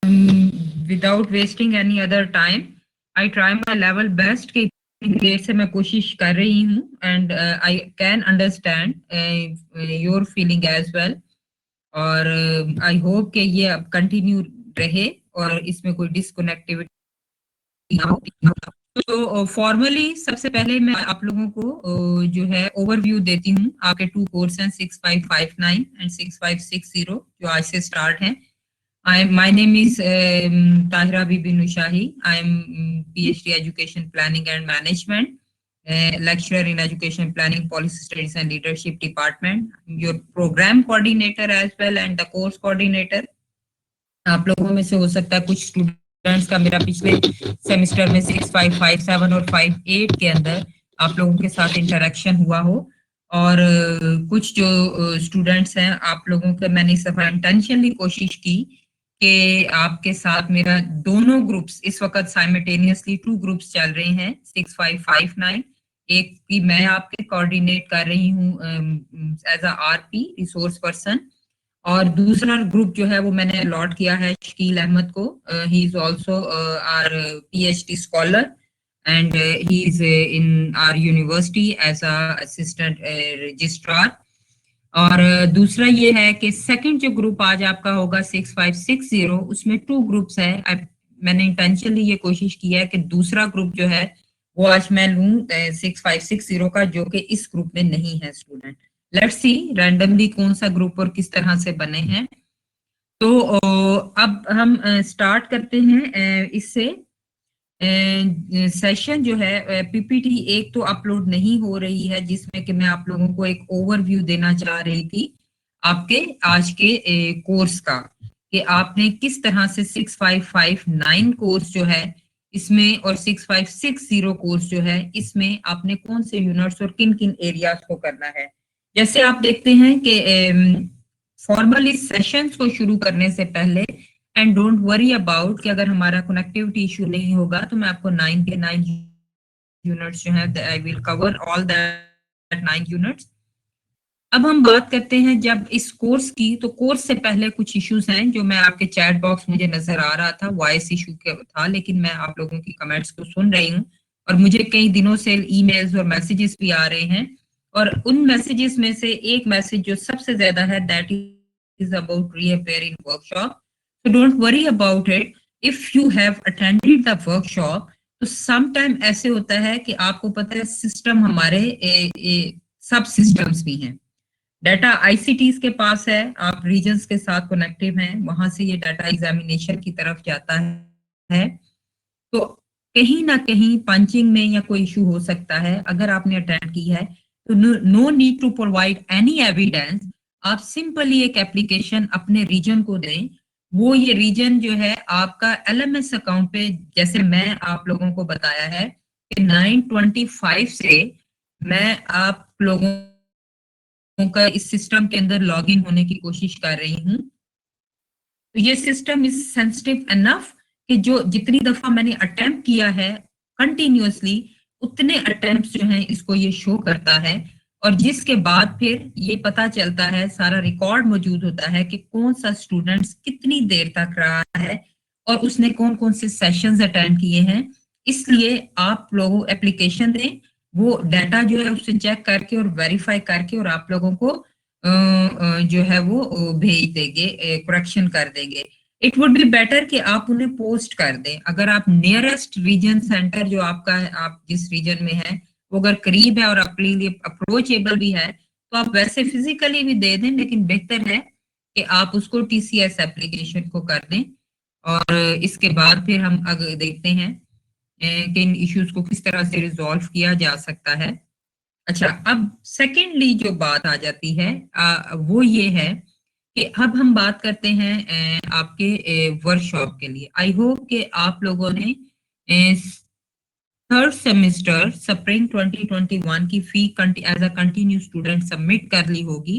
Without wasting any other time, I try my level best कि देर से मैं कोशिश कर रही हूँ, and I can understand your feeling as well. और आई होप कि ये अब कंटिन्यू रहे और इसमें कोई डिस्कनेक्टिविटी ना हो। तो फॉर्मली सबसे पहले मैं आप लोगों को जो है ओवरव्यू देती हूँ। आपके 2 कोर्स हैं 6559 एंड 6560 जो आज से स्टार्ट हैं। My name is Tahira Bibi Nushahi. I am PhD Education Planning and Management, lecturer in Education Planning, Policy Studies and Leadership Department. Your program coordinator as well and the course coordinator. आप लोगों में से हो सकता है कुछ students का मेरा पिछले सेमेस्टर में 6557 और 58 के अंदर आप लोगों के साथ इंटरेक्शन हुआ हो, और कुछ जो स्टूडेंट्स हैं आप लोगों के मैंने इस दफा इंटेंशनली कोशिश की कि आपके साथ मेरा दोनों ग्रुप्स इस वक्त साइमल्टेनियसली 2 ग्रुप्स चल रहे हैं 6559। एक की मैं आपके कोऑर्डिनेट कर रही हूँ as a RP resource person, और दूसरा ग्रुप जो है वो मैंने अलॉट किया है शकील अहमद को। He is also our PhD scholar and he is in our university as a assistant registrar. और दूसरा ये है कि सेकंड जो ग्रुप आज आपका होगा 6560, उसमें 2 ग्रुप्स है। मैंने इंटेंशनली ये कोशिश की है कि दूसरा ग्रुप जो है वो आज मैं लूं 6560 का, जो कि इस ग्रुप में नहीं है स्टूडेंट। लेट्स सी रैंडमली कौन सा ग्रुप और किस तरह से बने हैं। तो अब हम स्टार्ट करते हैं इससे। सेशन जो है पीपीटी एक तो अपलोड नहीं हो रही है, जिसमें कि मैं आप लोगों को एक ओवरव्यू देना चाह रही थी आपके आज के कोर्स का, कि आपने किस तरह से 6559 कोर्स जो है इसमें और 6560 कोर्स जो है इसमें आपने कौन से यूनिट्स और किन किन एरियाज को करना है। जैसे आप देखते हैं कि फॉर्मली सेशंस को शुरू करने से पहले, एंड डोंट वरी अबाउट कि अगर हमारा कनेक्टिविटी इशू नहीं होगा तो मैं आपको 9 के 9 यूनिट्स जो है I will cover all that 9 units. अब हम बात करते हैं जब इस कोर्स की, तो कोर्स से पहले कुछ इश्यूज हैं जो मैं आपके चैट बॉक्स मुझे नजर आ रहा था, वॉइस इशू के था, लेकिन मैं आप लोगों की कमेंट्स को सुन रही हूँ और मुझे कई दिनों से ईमेल्स और मैसेजेस भी आ रहे हैं। और उन मैसेजेस में से एक मैसेज जो सबसे ज्यादा है that is about reappear in workshop. So don't worry about it. If you have attended the workshop, तो समटाइम ऐसे होता है कि आपको पता है सिस्टम हमारे सब सिस्टम्स भी हैं। डाटा आईसीटीज के पास है, आप रीजन्स के साथ कनेक्टिव हैं, वहां से ये डाटा एग्जामिनेशन की तरफ जाता है। तो कहीं ना कहीं पंचिंग में या कोई इशू हो सकता है। अगर आपने अटेंड की है तो no need to provide any evidence. आप सिंपली एक एप्लीकेशन अपने रीजन को दें। वो ये रीजन जो है आपका एलएमएस अकाउंट पे, जैसे मैं आप लोगों को बताया है कि 925 से मैं आप लोगों का इस सिस्टम के अंदर लॉग इन होने की कोशिश कर रही हूँ। तो ये सिस्टम इज सेंसिटिव इनफ कि जो जितनी दफा मैंने अटेम्प्ट किया है कंटिन्यूअसली, उतने अटेम्प्ट्स जो हैं इसको ये शो करता है, और जिसके बाद फिर ये पता चलता है, सारा रिकॉर्ड मौजूद होता है कि कौन सा स्टूडेंट्स कितनी देर तक रहा है और उसने कौन कौन से सेशंस अटेंड किए हैं। इसलिए आप लोगों एप्लीकेशन दें, वो डाटा जो है उससे चेक करके और वेरीफाई करके और आप लोगों को जो है वो भेज देंगे, करेक्शन कर देंगे। इट वुड बी बेटर कि आप उन्हें पोस्ट कर दें। अगर आप नियरेस्ट रीजन सेंटर जो आपका है, आप जिस रीजन में है वो अगर करीब है और अपने लिए अप्रोचेबल भी है, तो आप वैसे फिजिकली भी दे दें, लेकिन बेहतर है कि आप उसको टीसीएस एप्लीकेशन को कर दें। और इसके बाद फिर हम अगर देखते हैं कि इन इश्यूज को किस तरह से रिजॉल्व किया जा सकता है। अच्छा, अब सेकेंडली जो बात आ जाती है वो ये है कि अब हम बात करते हैं आपके वर्कशॉप के लिए। आई होप कि आप लोगों ने थर्ड सेमेस्टर स्प्रिंग 2021 की fee as a continue student submit कर ली होगी,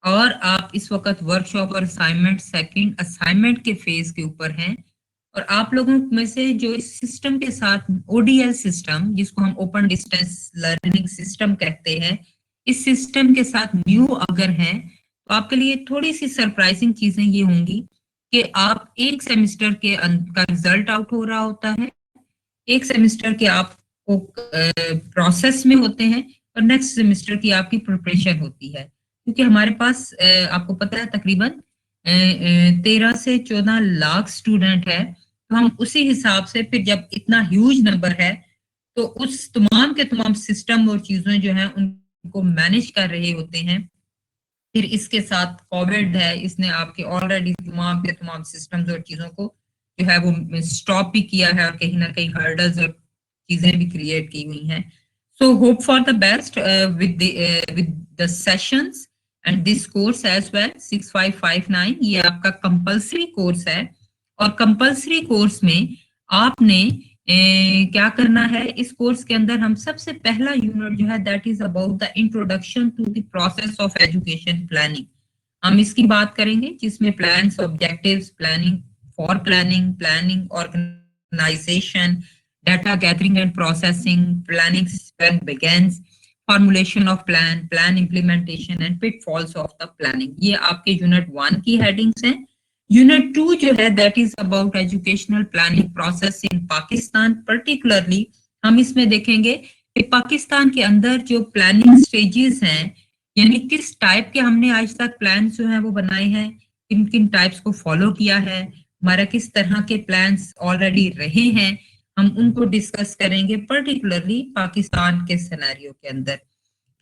और आप इस वक्त वर्कशॉप और असाइनमेंट सेकंड असाइनमेंट के फेज के ऊपर हैं। और आप लोगों में से जो इस सिस्टम के साथ ओडीएल सिस्टम, जिसको हम ओपन डिस्टेंस लर्निंग सिस्टम कहते हैं, इस सिस्टम के साथ न्यू अगर हैं, तो आपके लिए थोड़ी सी सरप्राइजिंग चीजें ये होंगी कि आप एक सेमेस्टर के का रिजल्ट आउट हो रहा होता है, एक सेमेस्टर के आपको प्रोसेस में होते हैं और नेक्स्ट सेमेस्टर की आपकी प्रिपरेशन होती है, क्योंकि हमारे पास आपको पता है तकरीबन 13 से 14 लाख स्टूडेंट है, तो हम उसी हिसाब से फिर जब इतना ह्यूज नंबर है तो उस तमाम के तमाम सिस्टम और चीजें जो हैं उनको मैनेज कर रहे होते हैं। फिर इसके साथ कोविड है, इसने आपके ऑलरेडी तमाम के तमाम सिस्टम्स और चीजों को जो है वो स्टॉप भी किया है और कहीं ना कहीं हर्डल्स और चीजें भी क्रिएट की हुई हैं। So hope for the best with the sessions and this course as well 6559 ये आपका कंपलसरी कोर्स है और कंपलसरी कोर्स में आपने क्या करना है। इस कोर्स के अंदर हम सबसे पहला यूनिट जो है that is about the introduction to the process of education planning, हम इसकी बात करेंगे, जिसमें plans, objectives, planning for planning, planning organisation, data gathering and processing, planning when begins, formulation of plan, plan implementation and pitfalls of the planning, ये आपके unit 1 की headings हैं। Unit 2 जो है that is about educational planning process in Pakistan, particularly हम इसमें देखेंगे कि पाकिस्तान के अंदर जो प्लानिंग स्टेजेस हैं, यानी किस टाइप के हमने आज तक प्लान जो है वो बनाए हैं, किन किन टाइप्स को फॉलो किया है, हमारा किस तरह के प्लान्स ऑलरेडी रहे हैं, हम उनको डिस्कस करेंगे पर्टिकुलरली पाकिस्तान के सिनेरियो के अंदर।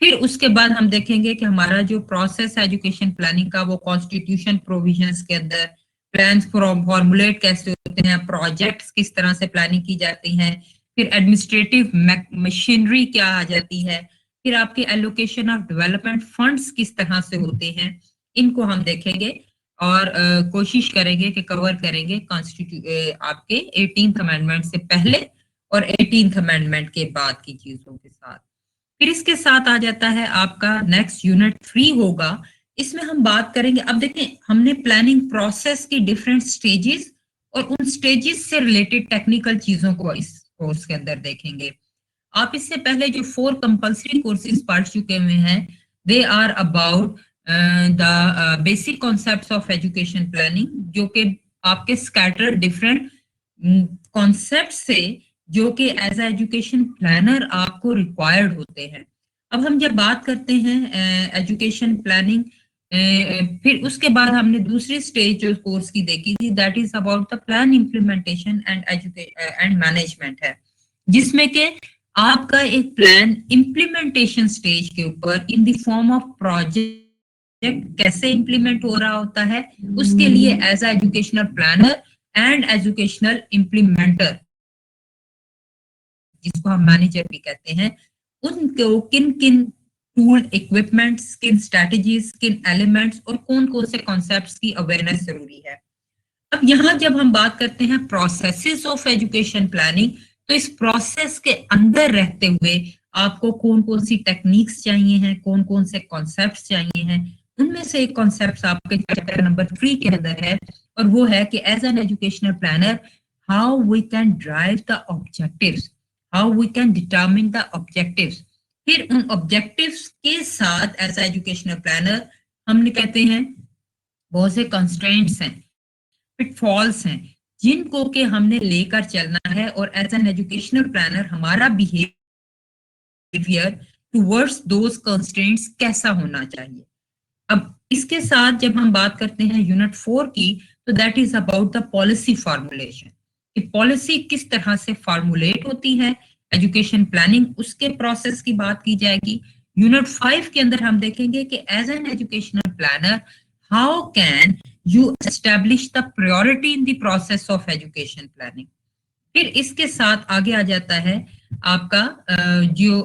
फिर उसके बाद हम देखेंगे कि हमारा जो प्रोसेस एजुकेशन प्लानिंग का वो कॉन्स्टिट्यूशन प्रोविजंस के अंदर प्लान्स फॉर्मुलेट कैसे होते हैं, प्रोजेक्ट्स किस तरह से प्लानिंग की जाती हैं, फिर एडमिनिस्ट्रेटिव मशीनरी क्या आ जाती है, फिर आपके एलोकेशन ऑफ डेवलपमेंट फंड्स किस तरह से होते हैं, इनको हम देखेंगे और कोशिश करेंगे कि कवर करेंगे आपके 18th अमेंडमेंट से पहले और 18th अमेंडमेंट के बाद की चीजों के साथ। फिर इसके साथ आ जाता है आपका नेक्स्ट यूनिट 3 होगा, इसमें हम बात करेंगे, अब देखें हमने प्लानिंग प्रोसेस की डिफरेंट स्टेजेस और उन स्टेजेस से रिलेटेड टेक्निकल चीजों को इस कोर्स के अंदर देखेंगे। आप इससे पहले जो 4 कंपल्सरी कोर्सेज पढ़ चुके हुए हैं, they are about the basic concepts of education planning, जो कि आपके स्कैटर डिफरेंट कॉन्सेप्ट से जो कि एज ए एजुकेशन प्लानर आपको रिक्वायर्ड होते हैं। अब हम जब बात करते हैं एजुकेशन प्लानिंग, फिर उसके बाद हमने दूसरी स्टेज जो कोर्स की देखी थी that is about the plan implementation and management है, जिसमें के आपका एक प्लान इम्प्लीमेंटेशन स्टेज के ऊपर in the form of project कैसे इम्प्लीमेंट हो रहा होता है, उसके लिए as a educational planner and educational implementer, जिसको हम मैनेजर भी कहते हैं, उनको किन किन टूल, इक्विपमेंट्स, किन स्ट्रेटजीज, किन एलिमेंट्स और कौन कौन से कॉन्सेप्ट्स की अवेयरनेस जरूरी है। अब यहाँ जब हम बात करते हैं प्रोसेसेस ऑफ एजुकेशन प्लानिंग, तो इस प्रोसेस के अंदर रहते हुए आपको कौन कौन सी टेक्निक्स चाहिए हैं, कौन कौन से कॉन्सेप्ट्स चाहिए हैं, उनमें से एक कॉन्सेप्ट आपके चैप्टर नंबर 3 के अंदर है और वो है कि as an educational planner how we can drive the objectives, how we can determine the objectives. फिर उन ऑब्जेक्टिव्स के साथ एज एजुकेशनल प्लानर हमने कहते हैं बहुत से कंस्ट्रेंट्स हैं, पिटफॉल्स हैं, जिनको के हमने लेकर चलना है और एज एन एजुकेशनल प्लानर हमारा बिहेवियर टुवर्ड्स दोज कंस्ट्रेंट्स कैसा होना चाहिए। अब इसके साथ जब हम बात करते हैं यूनिट 4 की, तो that is about the policy formulation, कि पॉलिसी किस तरह से फॉर्मुलेट होती है एजुकेशन प्लानिंग, उसके प्रोसेस की बात की जाएगी। यूनिट 5 के अंदर हम देखेंगे कि as an educational planner how can you establish the priority in the process of education planning। फिर इसके साथ आगे आ जाता है आपका जो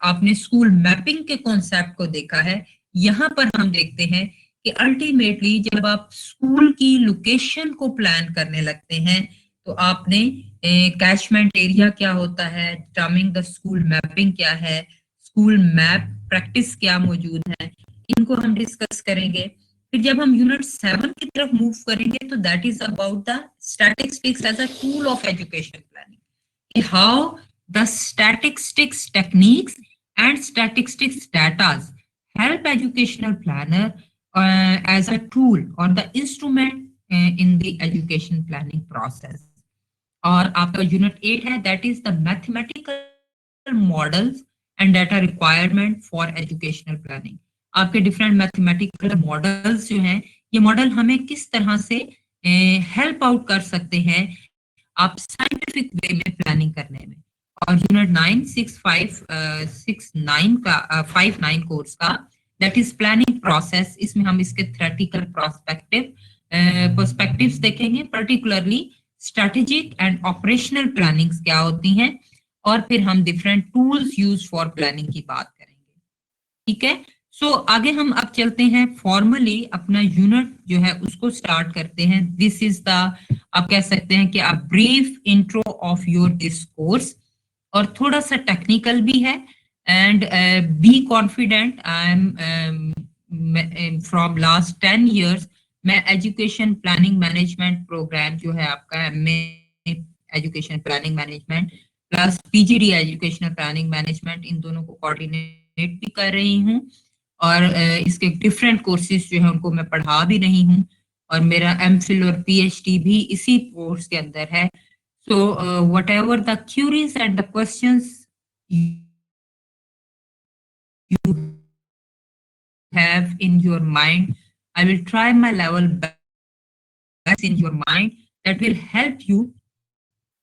आपने स्कूल मैपिंग के कॉन्सेप्ट को देखा है, यहाँ पर हम देखते हैं कि अल्टीमेटली जब आप स्कूल की लोकेशन को प्लान करने लगते हैं तो आपने कैचमेंट एरिया क्या होता है, डिटरमिनिंग द स्कूल मैपिंग क्या है, स्कूल मैप प्रैक्टिस क्या मौजूद है, इनको हम डिस्कस करेंगे। फिर जब हम यूनिट 7 की तरफ मूव करेंगे तो that is about the statistics as a tool of education planning, how the statistics techniques and statistics datas help educational planner as a tool or the instrument in the education planning process. और आपका unit 8 है, that is the mathematical models and data requirement for educational planning. आपके different mathematical models जो हैं, ये model हमें किस तरह से हेल्प आउट कर सकते हैं आप साइंटिफिक वे में प्लानिंग करने में। और यूनिट 9 6-5-6-9 का 5-9 कोर्स का दैट इज प्लानिंग प्रोसेस, इसमें हम इसके थ्योरेटिकल पर्सपेक्टिव्स देखेंगे, particularly strategic and operational plannings क्या होती हैं, और फिर हम different tools use for planning की बात करेंगे। ठीक है, सो आगे हम अब चलते हैं फॉर्मली अपना यूनिट जो है उसको स्टार्ट करते हैं। दिस इज द, आप कह सकते हैं कि a brief intro of your this course, और थोड़ा सा टेक्निकल भी है। And be confident, I am from last 10 years मैं एजुकेशन प्लानिंग मैनेजमेंट प्रोग्राम जो है आपका MA education planning management plus PGD educational planning management, इन दोनों को कोऑर्डिनेट भी कर रही हूँ। और इसके डिफरेंट कोर्सेज जो है उनको मैं पढ़ा भी रही हूँ, और मेरा एमफिल और पीएचडी भी इसी कोर्स के अंदर है। So whatever the queries and the questions you have in your mind, I will try my level best in your mind that will help you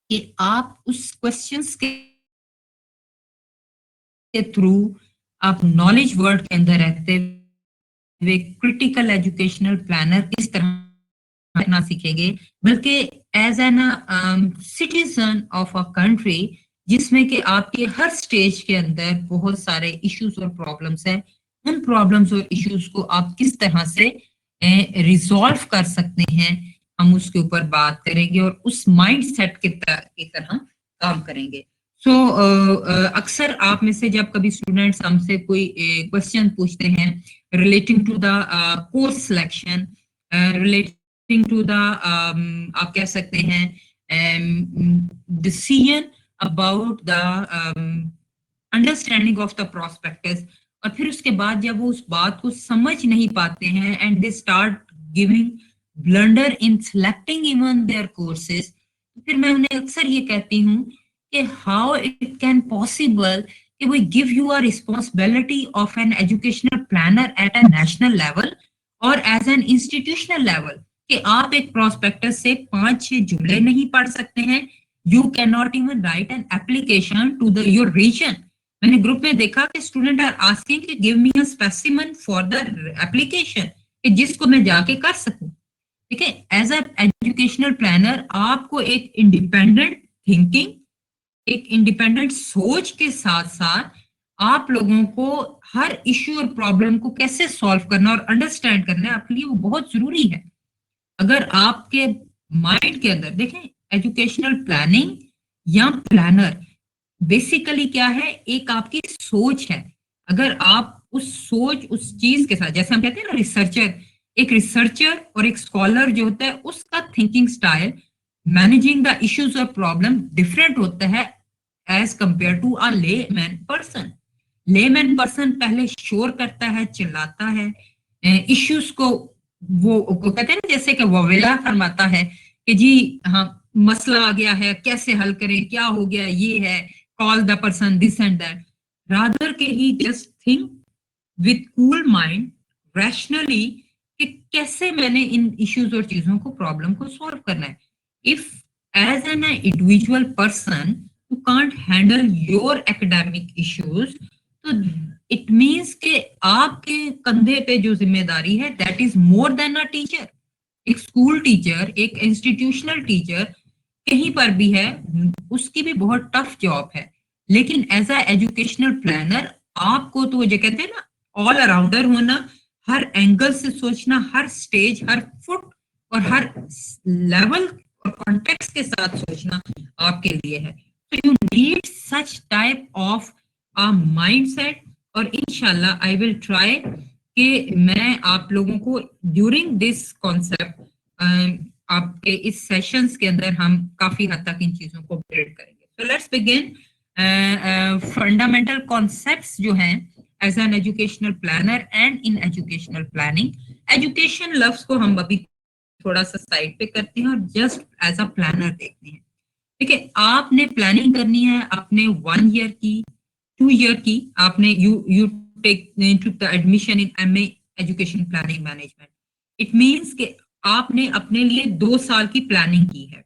कि आप उस क्वेश्चंस के थ्रू आप नॉलेज वर्ल्ड के अंदर रहते हुए क्रिटिकल एजुकेशनल प्लानर किस तरह करना सीखेंगे, बल्कि as an citizen of a country जिसमें कि आपके हर स्टेज के अंदर बहुत सारे इश्यूज और प्रॉब्लम्स हैं, उन प्रॉब्लम्स और इश्यूज को आप किस तरह से रिजॉल्व कर सकते हैं, हम उसके ऊपर बात करेंगे और उस माइंड सेट की तरह काम करेंगे। सो अक्सर आप में से जब कभी स्टूडेंट्स हमसे कोई क्वेश्चन पूछते हैं relating to the course selection, relating to the आप कह सकते हैं decision about the understanding of the prospectus, और फिर उसके बाद जब वो उस बात को समझ नहीं पाते हैं and they start giving blunder in selecting even their courses, फिर मैं उन्हें अक्सर ये कहती हूँ कि हाउ इट कैन पॉसिबल कि we give you a responsibility of an educational planner at a national level और एज एन इंस्टीट्यूशनल लेवल, कि आप एक प्रोस्पेक्टस से 5-6 जुमले नहीं पढ़ सकते हैं, you can not even write an application to the your region. मैंने ग्रुप में देखा कि स्टूडेंट आर आस्किंग कि give me a specimen for the application, कि जिसको मैं जाके कर सकूं। ठीक है, एज अ एजुकेशनल प्लानर आपको एक इंडिपेंडेंट थिंकिंग, एक इंडिपेंडेंट सोच के साथ साथ आप लोगों को हर इश्यू और प्रॉब्लम को कैसे सॉल्व करना और अंडरस्टैंड करना है आपके लिए वो बहुत जरूरी है। अगर आपके माइंड के अंदर देखें, एजुकेशनल प्लानिंग या प्लानर बेसिकली क्या है, एक आपकी सोच है। अगर आप उस सोच उस चीज के साथ, जैसे हम कहते हैं ना रिसर्चर, एक रिसर्चर और एक स्कॉलर जो होता है उसका thinking style managing the issues और प्रॉब्लम डिफरेंट होता है as compare to a layman person. Layman person पहले शोर करता है, चिल्लाता है, इश्यूज को वो कहते हैं ना, जैसे कि वोवेला फरमाता है कि जी हाँ मसला आ गया है, कैसे हल करें, क्या हो गया, ये है, call the person this and that, rather के ही just think with cool mind rationally कि कैसे मैंने इन इश्यूज और चीजों को प्रॉब्लम को सॉल्व करना है। If as an individual person you can't handle your academic issues, तो इट मीन्स कि आपके कंधे पे जो जिम्मेदारी है that is more than a teacher. एक स्कूल टीचर, एक इंस्टीट्यूशनल टीचर कहीं पर भी है, उसकी भी बहुत टफ जॉब है, लेकिन एज अ एजुकेशनल प्लानर आपको तो जो कहते हैं ना ऑल अराउंडर होना, हर एंगल से सोचना, हर स्टेज, हर फुट और हर लेवल और कॉन्टेक्स्ट के साथ सोचना आपके लिए है। तो you need such type of a mindset, और इंशाल्लाह आई विल ट्राई कि मैं आप लोगों को ड्यूरिंग दिस कॉन्सेप्ट आपके इस सेशंस के अंदर हम काफी हद तक इन चीजों को बिल्ड करेंगे। तो लेट्स बिगिन। फंडामेंटल कॉन्सेप्ट्स जो हैं as an educational planner and in educational planning. Education लफ्ज को हम अभी थोड़ा सा साइड पे करते हैं और जस्ट एज अ प्लानर देखते हैं। ठीक है, आपने प्लानिंग करनी है अपने 1 ईयर की, 2 ईयर की। आपने you take the admission in MA education planning management. It means कि आपने अपने लिए 2 साल की प्लानिंग की है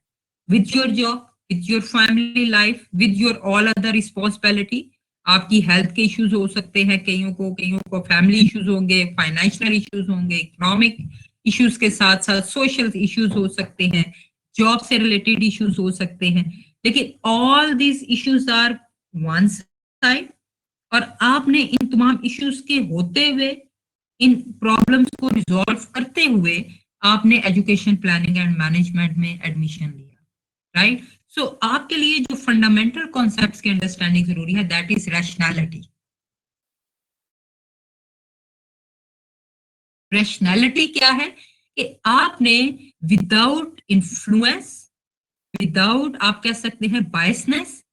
with your job, with your family life, with your all other responsibility. आपकी हेल्थ के इश्यूज हो सकते हैं, कईयों को फैमिली इश्यूज होंगे, फाइनेंशियल इश्यूज होंगे, इकोनॉमिक इश्यूज के साथ साथ सोशल इश्यूज हो सकते हैं, जॉब से रिलेटेड इश्यूज हो सकते हैं। लेकिन all these issues are one side, और आपने इन तमाम इश्यूज के होते हुए, इन प्रॉब्लम्स को रिजॉल्व करते हुए आपने एजुकेशन प्लानिंग एंड मैनेजमेंट में एडमिशन लिया, राइट। सो आपके लिए जो फंडामेंटल कॉन्सेप्ट्स की अंडरस्टैंडिंग जरूरी है, दैट इज रैशनैलिटी। रैशनैलिटी क्या है कि आपने विदाउट इन्फ्लुएंस, विदाउट आप कह सकते हैं biasness,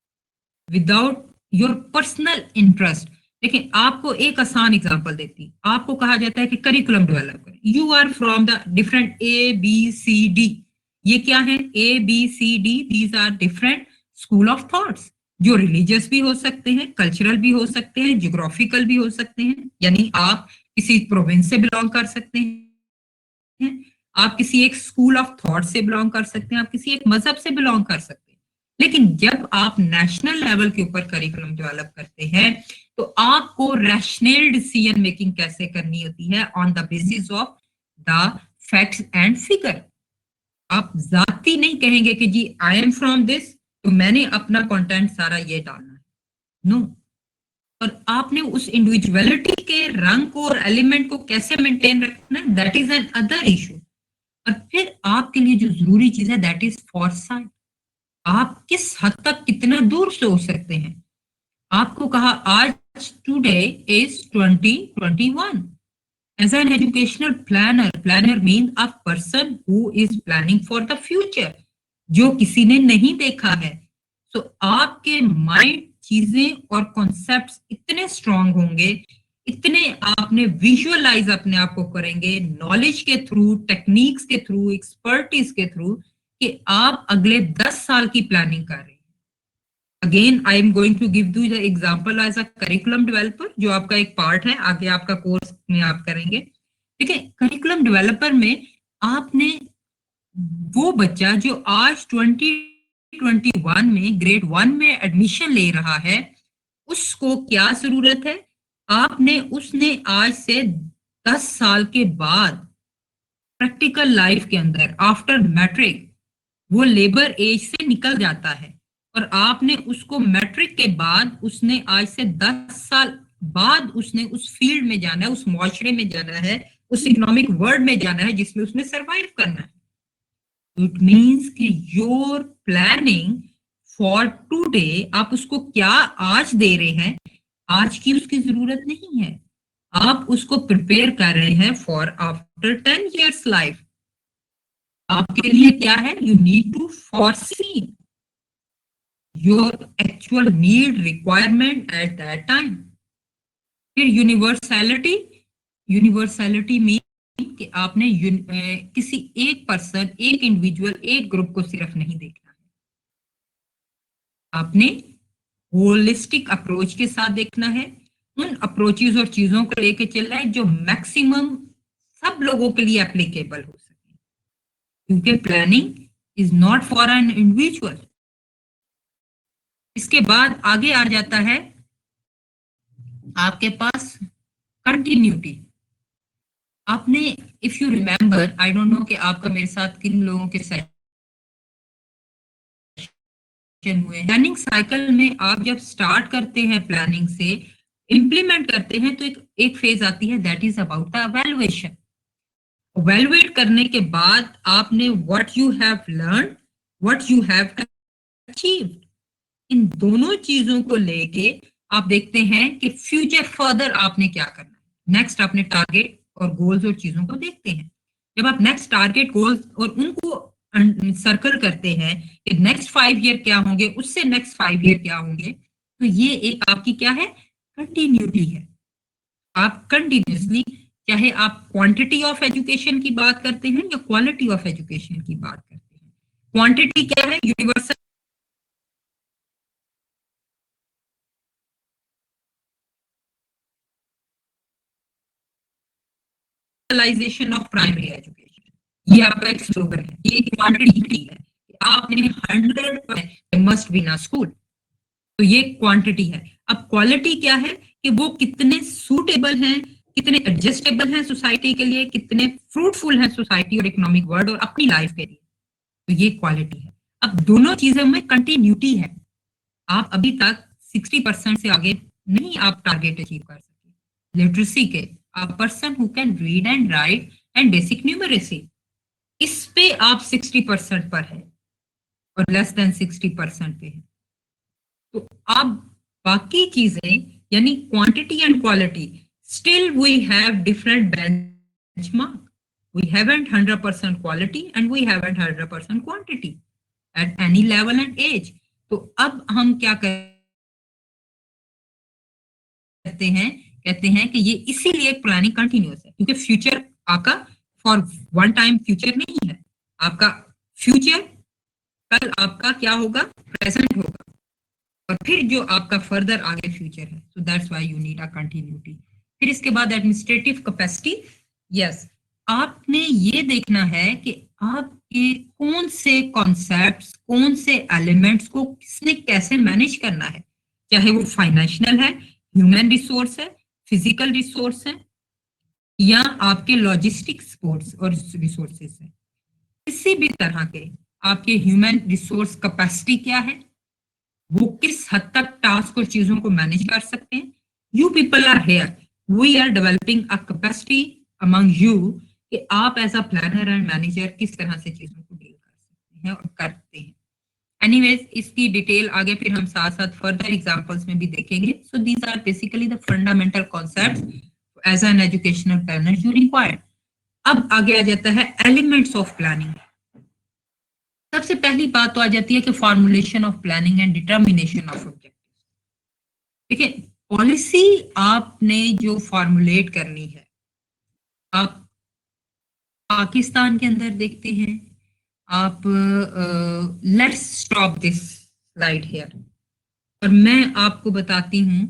without your personal interest. देखिए, आपको एक आसान एग्जांपल देती, आपको कहा जाता है कि करिकुलम डेवलप करें। You are from the different A B C D. ये क्या है? A B C D, these are different school of thoughts, जो रिलीजियस भी हो सकते हैं, कल्चरल भी हो सकते हैं, जियोग्राफिकल भी हो सकते हैं। यानी आप किसी प्रोविंस से बिलोंग कर सकते हैं, आप किसी एक स्कूल ऑफ थॉट से बिलोंग कर सकते हैं, आप किसी एक मजहब से बिलोंग कर सकते हैं। लेकिन जब आप नेशनल लेवल के ऊपर करिकुलम डेवलप करते हैं, तो आपको रैशनल डिसीजन मेकिंग कैसे करनी होती है on the basis of the facts and figure. आप जाती नहीं कहेंगे कि जी आई एम फ्रॉम दिस, तो मैंने अपना कंटेंट सारा ये डालना है, नो। और आपने उस इंडिविजुअलिटी के रंग को और एलिमेंट को कैसे मेंटेन रखना है, that is an other issue. और फिर आपके लिए जो जरूरी चीज है, दैट इज फॉरसाइट। आप किस हद तक कितना दूर सोच सकते हैं। आपको कहा आज today is 2021। As an educational planner, planner mean a person who is planning for the future, जो किसी ने नहीं देखा है। सो आपके माइंड, चीजें और कॉन्सेप्ट्स इतने स्ट्रांग होंगे, इतने आपने विजुअलाइज अपने आप को करेंगे नॉलेज के थ्रू, टेक्निक्स के थ्रू, एक्सपर्टीज के थ्रू, कि आप अगले 10 साल की प्लानिंग कर रहे हैं। Again I am going to give you the example as a curriculum developer, जो आपका एक पार्ट है, आगे आपका कोर्स में आप करेंगे। ठीक है, करिकुलम डेवलपर में आपने वो बच्चा जो आज 2021 में ग्रेड 1 में एडमिशन ले रहा है, उसको क्या जरूरत है, आपने उसने आज से 10 साल के बाद प्रैक्टिकल लाइफ के अंदर आफ्टर मैट्रिक वो लेबर एज से निकल जाता है, और आपने उसको मैट्रिक के बाद, उसने आज से 10 साल बाद उसने उस फील्ड में जाना है, उस मुआशरे में जाना है, उस इकोनॉमिक वर्ल्ड में जाना है जिसमें उसने सरवाइव करना है। इट मीन्स कि योर प्लानिंग फॉर टुडे, आप उसको क्या आज दे रहे हैं, आज की उसकी जरूरत नहीं है। आप उसको प्रिपेयर कर रहे हैं फॉर आफ्टर 10 years लाइफ। आपके लिए क्या है? You need to foresee your actual need, requirement at that time. फिर यूनिवर्सैलिटी, यूनिवर्सैलिटी मीन कि आपने किसी एक पर्सन, एक इंडिविजुअल, एक ग्रुप को सिर्फ नहीं देखना है, आपने होलिस्टिक अप्रोच के साथ देखना है। उन अप्रोचेस और चीजों को लेके चलना है जो मैक्सिमम सब लोगों के लिए एप्लीकेबल हो सके, क्योंकि planning is not for an individual. इसके बाद आगे आ जाता है आपके पास कंटिन्यूटी। आपने, if you remember, I don't know कि आपका मेरे साथ किन लोगों के सेशन हुए। प्लानिंग साइकिल में आप जब स्टार्ट करते हैं प्लानिंग से इंप्लीमेंट करते हैं, तो एक फेज आती है, that is about the evaluation. Evaluate करने के बाद आपने what you have learn, what you have achieved, इन दोनों चीजों को लेके आप देखते हैं कि फ्यूचर फर्दर आपने क्या करना है। नेक्स्ट आपने टारगेट और गोल्स और चीजों को देखते हैं। जब आप नेक्स्ट टारगेट, गोल्स और उनको सर्कल करते हैं कि नेक्स्ट 5 ईयर क्या होंगे, उससे नेक्स्ट 5 ईयर क्या होंगे, तो ये एक आपकी क्या है? कंटिन्यूटी है। आप कंटिन्यूसली चाहे आप क्वांटिटी ऑफ एजुकेशन की बात करते हैं या क्वालिटी ऑफ एजुकेशन की बात करते हैं। क्वांटिटी क्या है? Universal universalization of primary education, ये आपका एक स्लोगन है, ये क्वांटिटी है। आपने 100 मस्ट बी इन स्कूल, तो ये क्वांटिटी है। अब क्वालिटी क्या है कि वो कितने सूटेबल हैं, कितने एडजस्टेबल हैं सोसाइटी के लिए, कितने फ्रूटफुल हैं सोसाइटी और इकोनॉमिक वर्ल्ड और अपनी लाइफ के लिए, तो ये क्वालिटी है। अब दोनों चीजों में कंटिन्यूटी है। आप अभी तक 60% से आगे नहीं आप टारगेट अचीव कर सके लिटरेसी के। अ person who can read and right and basic numeracy, इस पे आप 60% पर है और लेस देन 60% पे है। तो आप बाकी चीजें यानी quantity and quality, still we have different benchmark. We haven't 100% quality and we haven't 100% quantity at any level and age. तो अब हम क्या कहते हैं कि ये इसीलिए प्लानिंग कंटिन्यूअस है, क्योंकि फ्यूचर आपका फॉर वन टाइम फ्यूचर नहीं है। आपका फ्यूचर कल आपका क्या होगा? प्रेजेंट होगा, और फिर जो आपका फर्दर आगे फ्यूचर है। So that's why you need a continuity. फिर इसके बाद एडमिनिस्ट्रेटिव कैपेसिटी। यस, आपने ये देखना है कि आपके कौन से कॉन्सेप्ट्स, कौन से एलिमेंट्स को किसने कैसे मैनेज करना है, चाहे वो फाइनेंशियल है, ह्यूमन रिसोर्स है, फिजिकल रिसोर्स है, या आपके लॉजिस्टिक स्पोर्ट्स और रिसोर्सेस है। किसी भी तरह के आपके ह्यूमन रिसोर्स कैपेसिटी क्या है, वो किस हद तक टास्क और चीजों को मैनेज कर सकते हैं। You people are here, we are developing a capacity among you कि आप as a planner and manager किस तरह से चीजों को डील कर सकते हैं और करते हैं। एनीवेज, इसकी डिटेल आगे फिर हम साथ साथ फर्दर एग्जांपल्स में भी देखेंगे। So these are basically the fundamental concepts as an educational planner you required. अब आगे आ जाता है एलिमेंट्स ऑफ प्लानिंग। सबसे पहली बात तो आ जाती है कि formulation of planning and determination of objective. देखिए, पॉलिसी आपने जो फॉर्मुलेट करनी है, आप पाकिस्तान के अंदर देखते हैं, आप let's stop this slide here, और मैं आपको बताती हूं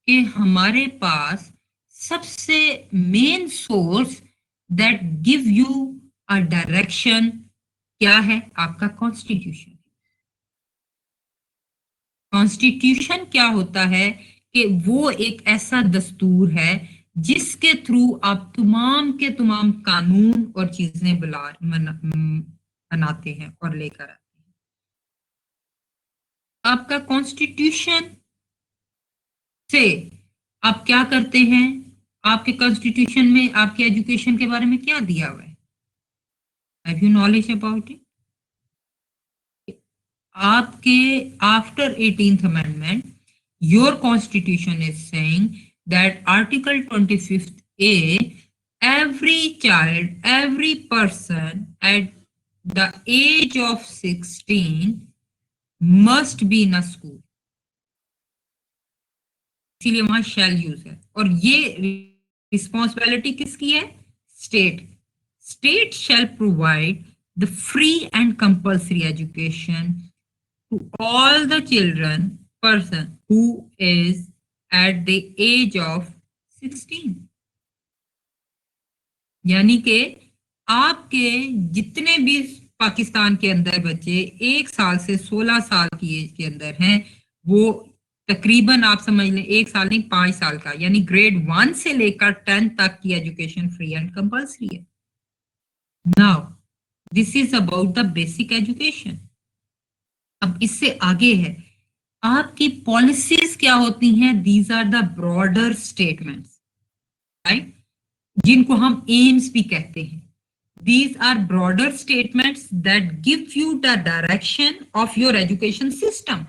कि हमारे पास सबसे main source that give you a direction क्या है? आपका कॉन्स्टिट्यूशन। कॉन्स्टिट्यूशन क्या होता है कि वो एक ऐसा दस्तूर है जिसके थ्रू आप तमाम के तमाम कानून और चीजें बनाते हैं और लेकर आते हैं। आपका कॉन्स्टिट्यूशन से आप क्या करते हैं? आपके कॉन्स्टिट्यूशन में आपके एजुकेशन के बारे में क्या दिया हुआ है? Have you knowledge about it? आपके after 18th amendment your constitution is saying that article 25A, every child, every person at the age of 16 must be in a school। इसीलिए वहां शैल यूज है, और ये रिस्पॉन्सिबिलिटी किसकी है? State. State shall provide the free and compulsory education to all the children person who is at the age of 16। यानी कि आपके जितने भी पाकिस्तान के अंदर बच्चे 1 साल से 16 साल की एज के अंदर हैं, वो तकरीबन आप समझ लें 1 साल नहीं 5 साल का, यानी ग्रेड 1 से लेकर 10 तक की एजुकेशन फ्री एंड कंपल्सरी है। Now this is about the basic education. अब इससे आगे है आपकी पॉलिसीज क्या होती हैं? These are the broader statements, right, जिनको हम एम्स भी कहते हैं। These are broader statements that give you the direction of your education system.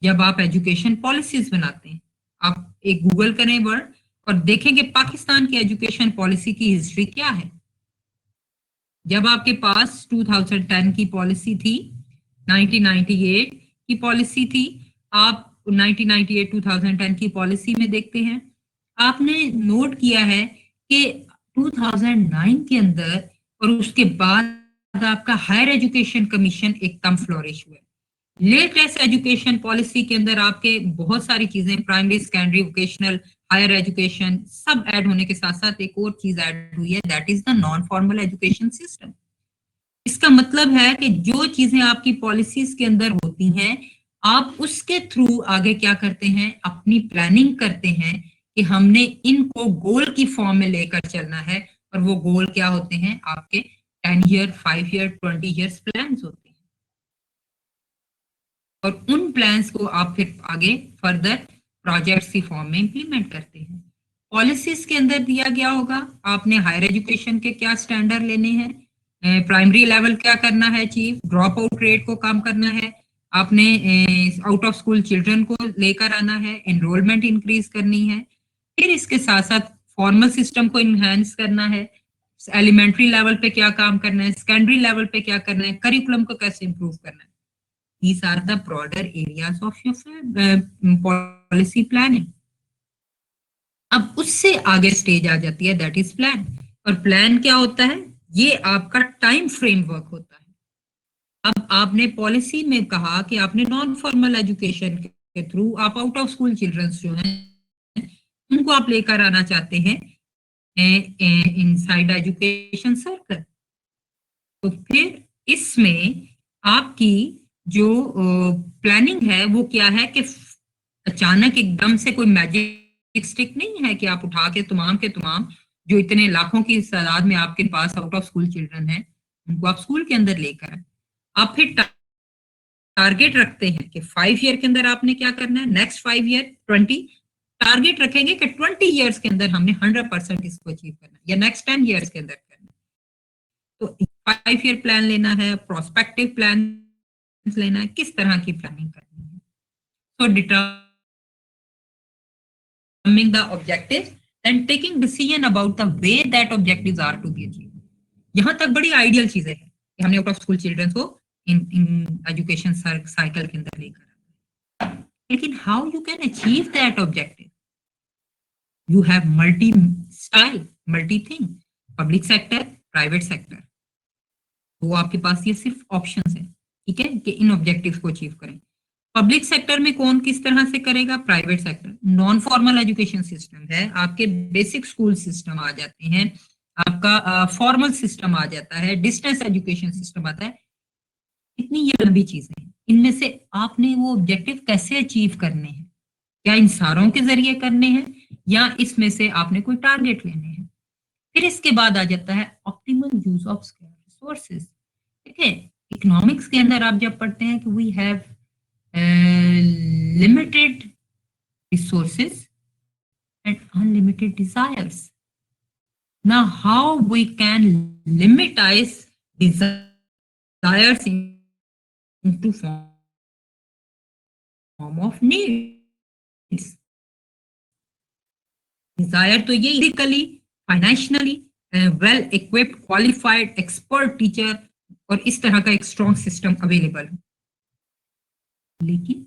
जब आप एजुकेशन पॉलिसीज बनाते हैं, आप एक गूगल करें वर्ड और देखेंगे पाकिस्तान की एजुकेशन पॉलिसी की हिस्ट्री क्या है। जब आपके पास 2010 की पॉलिसी थी, 1998 की पॉलिसी थी, आप 1998 2010 की पॉलिसी में देखते हैं, आपने नोट किया है कि 2009 के अंदर और उसके बाद आपका हायर एजुकेशन कमीशन एकदम फ्लोरिश हुआ। लेटेस्ट एजुकेशन पॉलिसी के अंदर आपके बहुत सारी चीजें, primary, secondary, vocational, higher education सब ऐड होने के साथ साथ एक और चीज ऐड हुई है, that is the non formal education system. इसका मतलब है कि जो चीजें आपकी पॉलिसीज के अंदर होती हैं, आप उसके थ्रू आगे क्या करते हैं, अपनी प्लानिंग करते हैं कि हमने इनको गोल की फॉर्म में लेकर चलना है। और वो गोल क्या होते हैं, आपके 10 ईयर, 5 ईयर, 20 ईयर्स प्लान होते हैं। और उन प्लान्स को आप फिर आगे फर्दर प्रोजेक्ट्स की फॉर्म में इंप्लीमेंट करते हैं। पॉलिसीज के अंदर दिया गया होगा आपने हायर एजुकेशन के क्या स्टैंडर्ड लेने हैं, प्राइमरी लेवल क्या करना है, अचीव ड्रॉप आउट रेट को कम करना है, आपने आउट ऑफ स्कूल चिल्ड्रन को लेकर आना है, एनरोलमेंट इंक्रीज करनी है। फिर इसके साथ साथ फॉर्मल सिस्टम को इनहेंस करना है, एलिमेंट्री लेवल पे क्या काम करना है, सेकेंडरी लेवल पे क्या करना है, करिकुलम को कैसे इंप्रूव करना है। These are the broader areas of your policy planning. अब उससे आगे स्टेज आ जाती है, दैट इज प्लान। और प्लान क्या होता है, ये आपका टाइम फ्रेमवर्क होता है। अब आपने पॉलिसी में कहा कि आपने नॉन फॉर्मल एजुकेशन के थ्रू आप आउट ऑफ स्कूल चिल्ड्रंस जो हैं उनको आप लेकर आना चाहते हैं इनसाइड एजुकेशन सर्कल। तो फिर इसमें आपकी जो प्लानिंग है वो क्या है कि अचानक एकदम से कोई मैजिक स्टिक नहीं है कि आप उठा के तमाम जो इतने लाखों की तादाद में आपके pass out of school children हैं उनको आप स्कूल के अंदर लेकर आए। आप फिर टारगेट रखते हैं कि 5 ईयर के अंदर आपने क्या करना है, नेक्स्ट 5 ईयर 20 टारगेट रखेंगे कि 20 ईयर्स के अंदर हमने 100% इसको अचीव करना है, या नेक्स्ट 10 ईयर्स के अंदर करना है। तो 5 ईयर प्लान लेना है, प्रोस्पेक्टिव प्लान लेना है, किस तरह की प्लानिंग करनी है। तो determining the objective and taking decision about the way that objectives are to be achieved. यहाँ तक बड़ी आइडियल चीजें हैं कि हमने आउट ऑफ स्कूल चिल्ड्रन को इन एजुकेशन साइकिल के अंदर लेकर आना है। लेकिन how you can achieve that objective, you have multi style, multi thing, public sector, private sector. वो आपके पास ये सिर्फ ऑप्शंस हैं, ठीक है, कि इन ऑब्जेक्टिव्स को अचीव करें। पब्लिक सेक्टर में कौन किस तरह से करेगा, private sector. Non formal education system है, आपके बेसिक स्कूल सिस्टम आ जाते हैं, आपका फॉर्मल सिस्टम आ जाता है, डिस्टेंस एजुकेशन सिस्टम आता है। इतनी ये लंबी चीजें हैं, इनमें से आपने वो ऑब्जेक्टिव कैसे अचीव करने हैं, क्या इन सारों के जरिए करने हैं या इसमें से आपने कोई टारगेट लेने हैं। फिर इसके बाद आ जाता है ऑप्टिमल यूज ऑफ रिसोर्सेज। ठीक है, इकोनॉमिक्स के अंदर आप जब पढ़ते हैं कि we have limited resources and unlimited desires. Now, how we can limitize desires into form of needs. Desire तो ये physically, financially, well equipped, qualified, expert teacher और इस तरह का एक strong system अवेलेबल है। लेकिन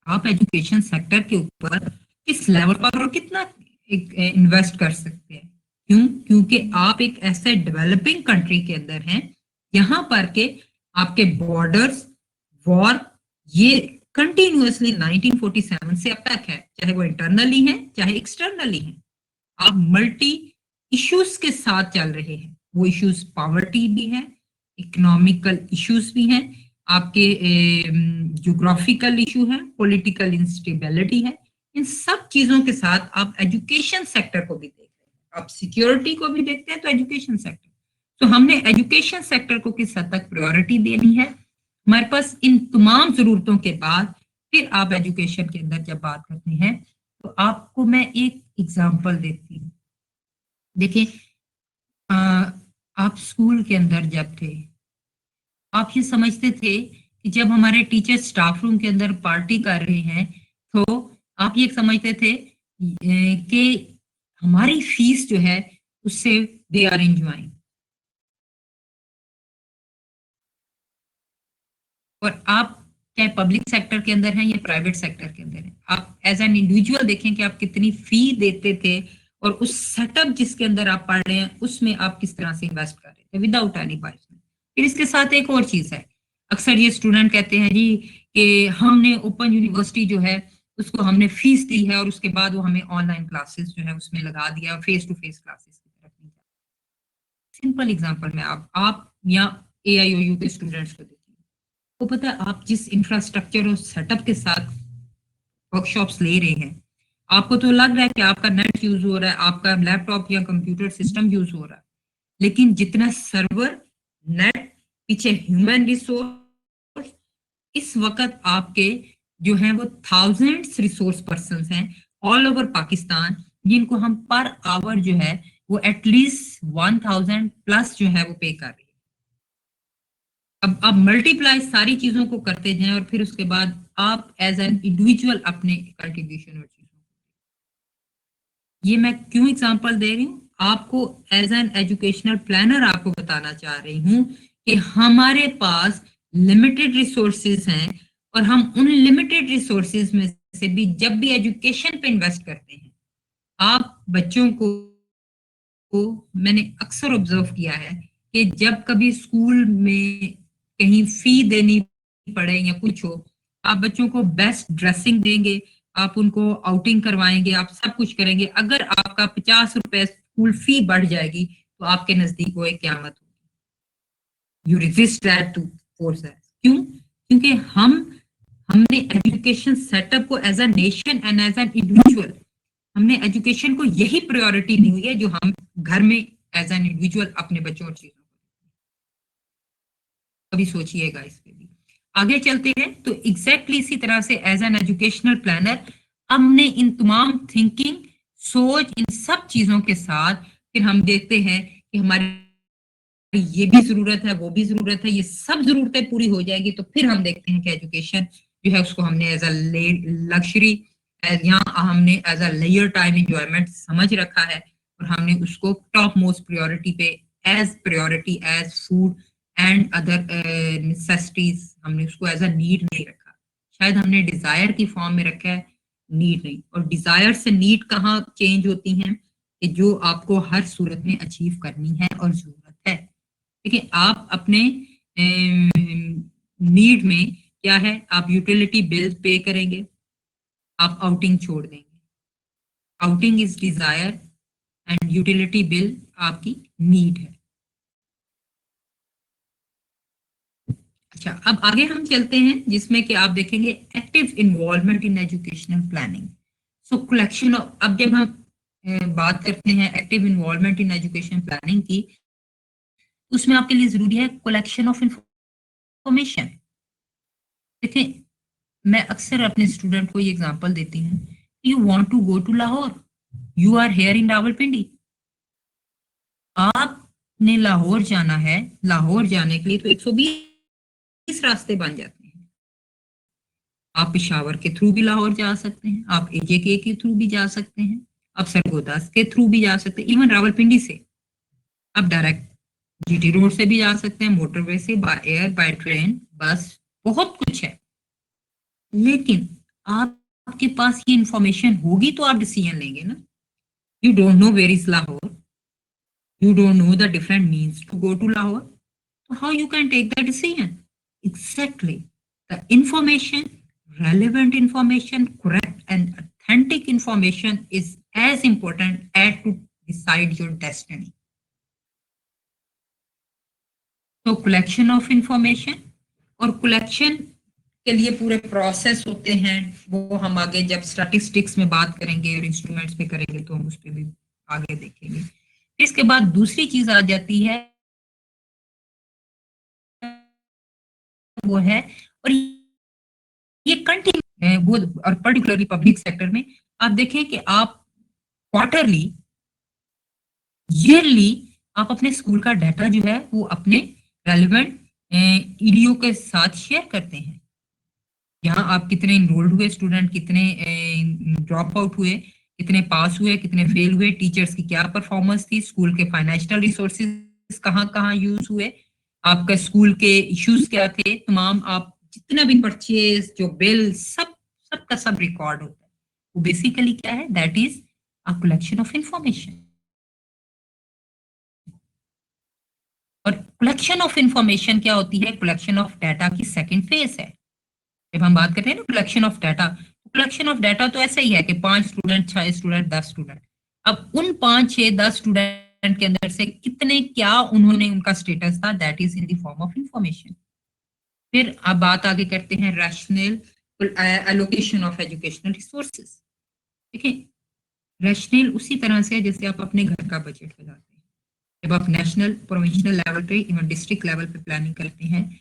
आप एजुकेशन सेक्टर के ऊपर किस लेवल पर और कितना इन्वेस्ट कर सकते हैं, क्यों, क्योंकि आप एक ऐसे डेवलपिंग कंट्री के अंदर हैं यहाँ पर के आपके बॉर्डर्स वॉर ये कंटिन्यूअसली 1947 से अब तक है, चाहे वो इंटरनली है चाहे एक्सटर्नली है। आप मल्टी इश्यूज के साथ चल रहे हैं, वो इश्यूज पॉवर्टी भी है, इकोनॉमिकल इश्यूज भी हैं, आपके ज्योग्राफिकल इशू है, पॉलिटिकल इंस्टेबिलिटी है। इन सब चीजों के साथ आप एजुकेशन सेक्टर को भी देख रहे हैं, आप सिक्योरिटी को भी देखते हैं, तो एजुकेशन सेक्टर। तो हमने एजुकेशन सेक्टर को किस हद तक प्रायोरिटी देनी है, हमारे पास इन तमाम जरूरतों के बाद फिर आप एजुकेशन के अंदर जब बात करते हैं तो आपको मैं एक एग्जांपल देती हूँ। देखिए, आप स्कूल के अंदर जब थे आप ये समझते थे कि जब हमारे टीचर स्टाफ रूम के अंदर पार्टी कर रहे हैं तो आप ये समझते थे कि हमारी फीस जो है उससे दे आर एंजॉयिंग। और आप चाहे पब्लिक सेक्टर के अंदर हैं या प्राइवेट सेक्टर के अंदर हैं, आप एज एन इंडिविजुअल देखें कि आप कितनी फी देते थे और उस सेटअप जिसके अंदर आप पढ़ रहे हैं उसमें आप किस तरह से इन्वेस्ट कर रहे थे विदाउट एनी बाइस। फिर इसके साथ एक और चीज है, अक्सर ये स्टूडेंट कहते हैं जी कि हमने ओपन यूनिवर्सिटी जो है उसको हमने फीस दी है और उसके बाद वो हमें ऑनलाइन क्लासेस जो है उसमें लगा दिया, फेस टू फेस क्लासेस की तरफ नहीं जा। सिंपल एग्जांपल में आप या AIOU के स्टूडेंट्स को देखिए, वो पता है आप जिस इंफ्रास्ट्रक्चर और सेटअप के साथ वर्कशॉप्स ले रहे हैं, आपको तो लग रहा है कि आपका नेट यूज हो रहा है, आपका लैपटॉप या कंप्यूटर सिस्टम यूज हो रहा है, लेकिन जितना सर्वर, नेट, पीछे ह्यूमन रिसोर्स, इस वक्त आपके जो हैं वो थाउजेंड्स रिसोर्स पर्सन हैं ऑल ओवर पाकिस्तान, जिनको हम पर आवर जो है वो एटलीस्ट 1000 प्लस जो है वो पे कर रहे हैं। अब आप मल्टीप्लाई सारी चीजों को करते हैं और फिर उसके बाद आप एज एन इंडिविजुअल अपने कंट्रीब्यूशन और चीजों, ये मैं क्यों एग्जांपल दे रही हूँ आपको, एज एन एजुकेशनल प्लानर आपको बताना चाह रही हूँ कि हमारे पास लिमिटेड रिसोर्सेज हैं और हम उन लिमिटेड रिसोर्सेज में से भी जब भी एजुकेशन पे इन्वेस्ट करते हैं, आप बच्चों को मैंने अक्सर ऑब्जर्व किया है कि जब कभी स्कूल में कहीं फी देनी पड़े या कुछ हो, आप बच्चों को बेस्ट ड्रेसिंग देंगे, आप उनको आउटिंग करवाएंगे, आप सब कुछ करेंगे, अगर आपका 50 रुपए स्कूल फी बढ़ जाएगी तो आपके नजदीक वो एक क्यामत होगी। You resist that to force that. क्यों? क्योंकि हमने एजुकेशन सेटअप को as a nation and as an individual, हमने एजुकेशन को यही प्रायोरिटी दी हुई है जो हम घर में एज एन इंडिविजुअल अपने बच्चों और चीजों को। कभी सोचिएगा इस पे भी। आगे चलते हैं तो एग्जैक्टली इसी तरह से एज एन एजुकेशनल प्लानर हमने इन तमाम थिंकिंग, सोच, इन सब चीजों के साथ फिर हम देखते हैं कि हमारी ये भी जरूरत है, वो भी जरूरत है, ये सब जरूरतें पूरी हो जाएगी तो फिर हम देखते हैं कि एजुकेशन जो है उसको हमने एज अ लग्जरी, यहाँ हमने एज अ लेयर टाइम एंजॉयमेंट समझ रखा है और हमने उसको टॉप मोस्ट प्रायोरिटी पे as food and other necessities, हमने उसको एज अ नीड नहीं रखा। शायद हमने डिजायर की फॉर्म में रखा है, नीड नहीं। और डिजायर से नीड कहाँ चेंज होती हैं कि जो आपको हर सूरत में अचीव करनी है और जरूरत है। देखिए आप अपने नीड में क्या है, आप यूटिलिटी बिल पे करेंगे, आप आउटिंग छोड़ देंगे। Outing is desire and utility bill आपकी नीड है। अच्छा, अब आगे हम चलते हैं जिसमें कि आप देखेंगे active involvement in educational planning. So collection of, अब जब हम बात करते हैं active involvement in education planning की, उसमें आपके लिए जरूरी है कलेक्शन ऑफ इंफॉर्मेशन। देखिए मैं अक्सर अपने स्टूडेंट को ये एग्जांपल देती हूँ, you want to go to Lahore, you are here in Rawalpindi, आपने लाहौर जाना है, लाहौर जाने के लिए तो 120 रास्ते बन जाते हैं। आप पेशावर के थ्रू भी लाहौर जा सकते हैं, आप AJK के थ्रू भी जा सकते हैं, आप सरगोदास के थ्रू भी जा सकते हैं, इवन रावलपिंडी से आप डायरेक्ट GT रोड से भी जा सकते हैं, मोटरवे से, बाय एयर, बाय ट्रेन, बस, बहुत कुछ है। लेकिन आपके पास ये इंफॉर्मेशन होगी तो आप डिसीजन लेंगे ना। You don't know where is Lahore, you don't know the different means to go to Lahore, so how you can take the decision? Exactly, the information, relevant information, correct and authentic information is as important as to decide your destiny. So collection of information, और collection के लिए पूरे process होते हैं, वो हम आगे जब स्टैटिस्टिक्स में बात करेंगे और इंस्ट्रूमेंट्स पे करेंगे तो हम उस पर भी आगे देखेंगे। इसके बाद दूसरी चीज आ जाती है, वो है, और ये कंटिन्यू है वो, और पर्टिकुलरली पब्लिक सेक्टर में आप देखें कि आप क्वार्टरली, ईयरली आप अपने स्कूल का डाटा जो है वो अपने रेलिवेंट EDO के साथ शेयर करते हैं। यहाँ आप कितने इनरोल्ड हुए स्टूडेंट, कितने ड्रॉप आउट हुए, कितने पास हुए, कितने फेल हुए, टीचर्स की क्या परफॉर्मेंस थी, स्कूल के फाइनेंशियल रिसोर्सेज कहाँ कहाँ यूज हुए, आपका स्कूल के इश्यूज क्या थे, तमाम आप जितना भी परचेज, जो बिल, सब सबका सब रिकॉर्ड होता है। वो बेसिकली क्या है, that is a collection of information. और कलेक्शन ऑफ इंफॉर्मेशन क्या होती है? कलेक्शन ऑफ डाटा की सेकंड फेज है। जब हम बात करते हैं ना collection of data, collection of data तो ऐसा ही है कि 5 स्टूडेंट, 6 स्टूडेंट, 10 स्टूडेंट। अब उन 5, 6, 10 स्टूडेंट के अंदर से कितने क्या उन्होंने उनका स्टेटस था, that is in the form of information. फिर अब बात आगे करते हैं rational allocation of educational resources. ठीक है, रैशनल उसी तरह से जैसे आप अपने घर का बजट लगाते हैं। जब आप नेशनल, प्रोविंशियल लेवल पे, इवन डिस्ट्रिक्ट लेवल पे प्लानिंग करते हैं,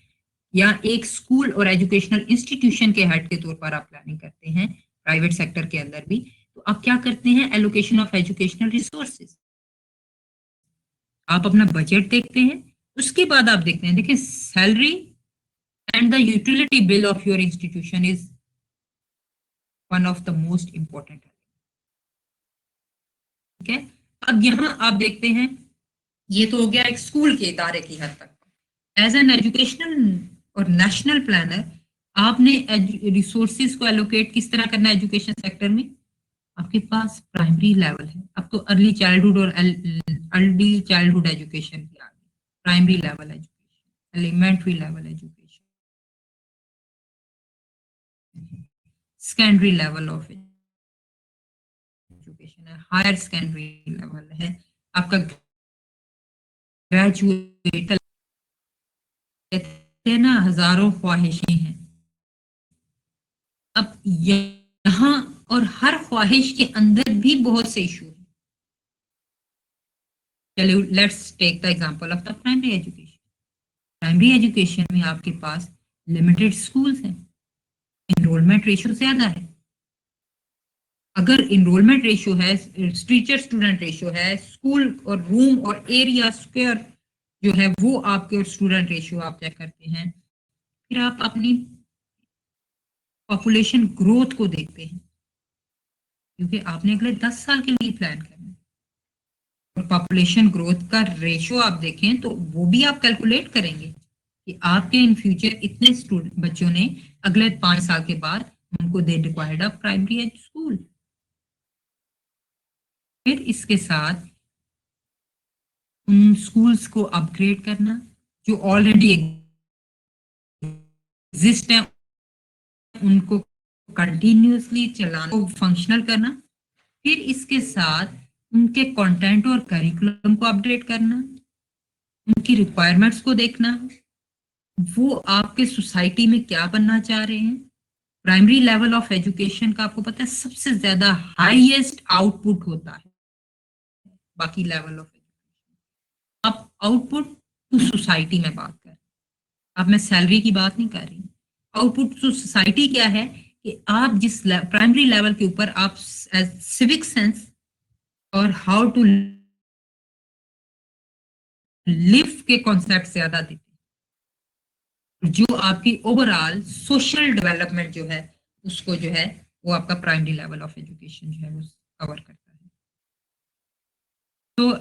या एक स्कूल और एजुकेशनल इंस्टीट्यूशन के हेड के तौर पर आप प्लानिंग करते हैं, प्राइवेट सेक्टर के अंदर भी, तो आप क्या करते हैं? Allocation of educational resources. आप अपना बजट देखते हैं, उसके बाद आप देखते हैं, देखिए salary and the utility bill of your institution is one of the most important. ठीक है, अब यहां आप देखते हैं, ये तो हो गया एक स्कूल के इदारे की हद तक। एज एन एजुकेशनल और नेशनल प्लानर, आपने रिसोर्सेज को एलोकेट किस तरह करना है एजुकेशन सेक्टर में? आपके पास प्राइमरी लेवल है, अब तो अर्ली चाइल्डहुड और अर्ली चाइल्डहुड एजुकेशन की आ गई, primary level education, elementary level education, secondary level of education है, हायर सेकेंडरी लेवल है, आपका ग्रेजुएट कहते ना हजारों ख्वाहिशें हैं। अब यहाँ और हर ख्वाहिश के अंदर भी बहुत से इशू हैं। चलिए let's take the example of the primary education. Primary education में आपके पास लिमिटेड स्कूल्स हैं, इनरोलमेंट रेशियो ज्यादा है। अगर इनरोलमेंट रेशियो है, टीचर स्टूडेंट रेशियो है, स्कूल और रूम और एरिया स्क्वायर जो है वो आपके और स्टूडेंट रेशियो आप चेक करते हैं, फिर आप अपनी पॉपुलेशन ग्रोथ को देखते हैं, क्योंकि आपने अगले 10 साल के लिए प्लान करना है। और पॉपुलेशन ग्रोथ का रेशियो आप देखें तो वो भी आप कैलकुलेट करेंगे कि आपके इन फ्यूचर इतने स्टूडेंट बच्चों ने अगले 5 साल के बाद उनको they required a primary school. फिर इसके साथ उन स्कूल्स को अपग्रेड करना जो ऑलरेडी एग्जिस्ट है, उनको कंटिन्यूसली चलाना, फंक्शनल करना। फिर इसके साथ उनके कंटेंट और करिकुलम को अपडेट करना, उनकी रिक्वायरमेंट्स को देखना, वो आपके सोसाइटी में क्या बनना चाह रहे हैं। प्राइमरी लेवल ऑफ एजुकेशन का आपको पता है सबसे ज्यादा हाईएस्ट आउटपुट होता है बाकी लेवल ऑफ एजुकेशन। आप आउटपुट टू सोसाइटी में बात कर, अब मैं सैलरी की बात नहीं कर रही। आउटपुट टू सोसाइटी क्या है कि आप जिस प्राइमरी लेवल के ऊपर आप सिविक सेंस और हाउ टू लिव के कॉन्सेप्ट ज्यादा देते हैं, जो आपकी ओवरऑल सोशल डेवलपमेंट जो है उसको जो है वो आपका प्राइमरी लेवल ऑफ एजुकेशन जो है वो कवर करता है। तो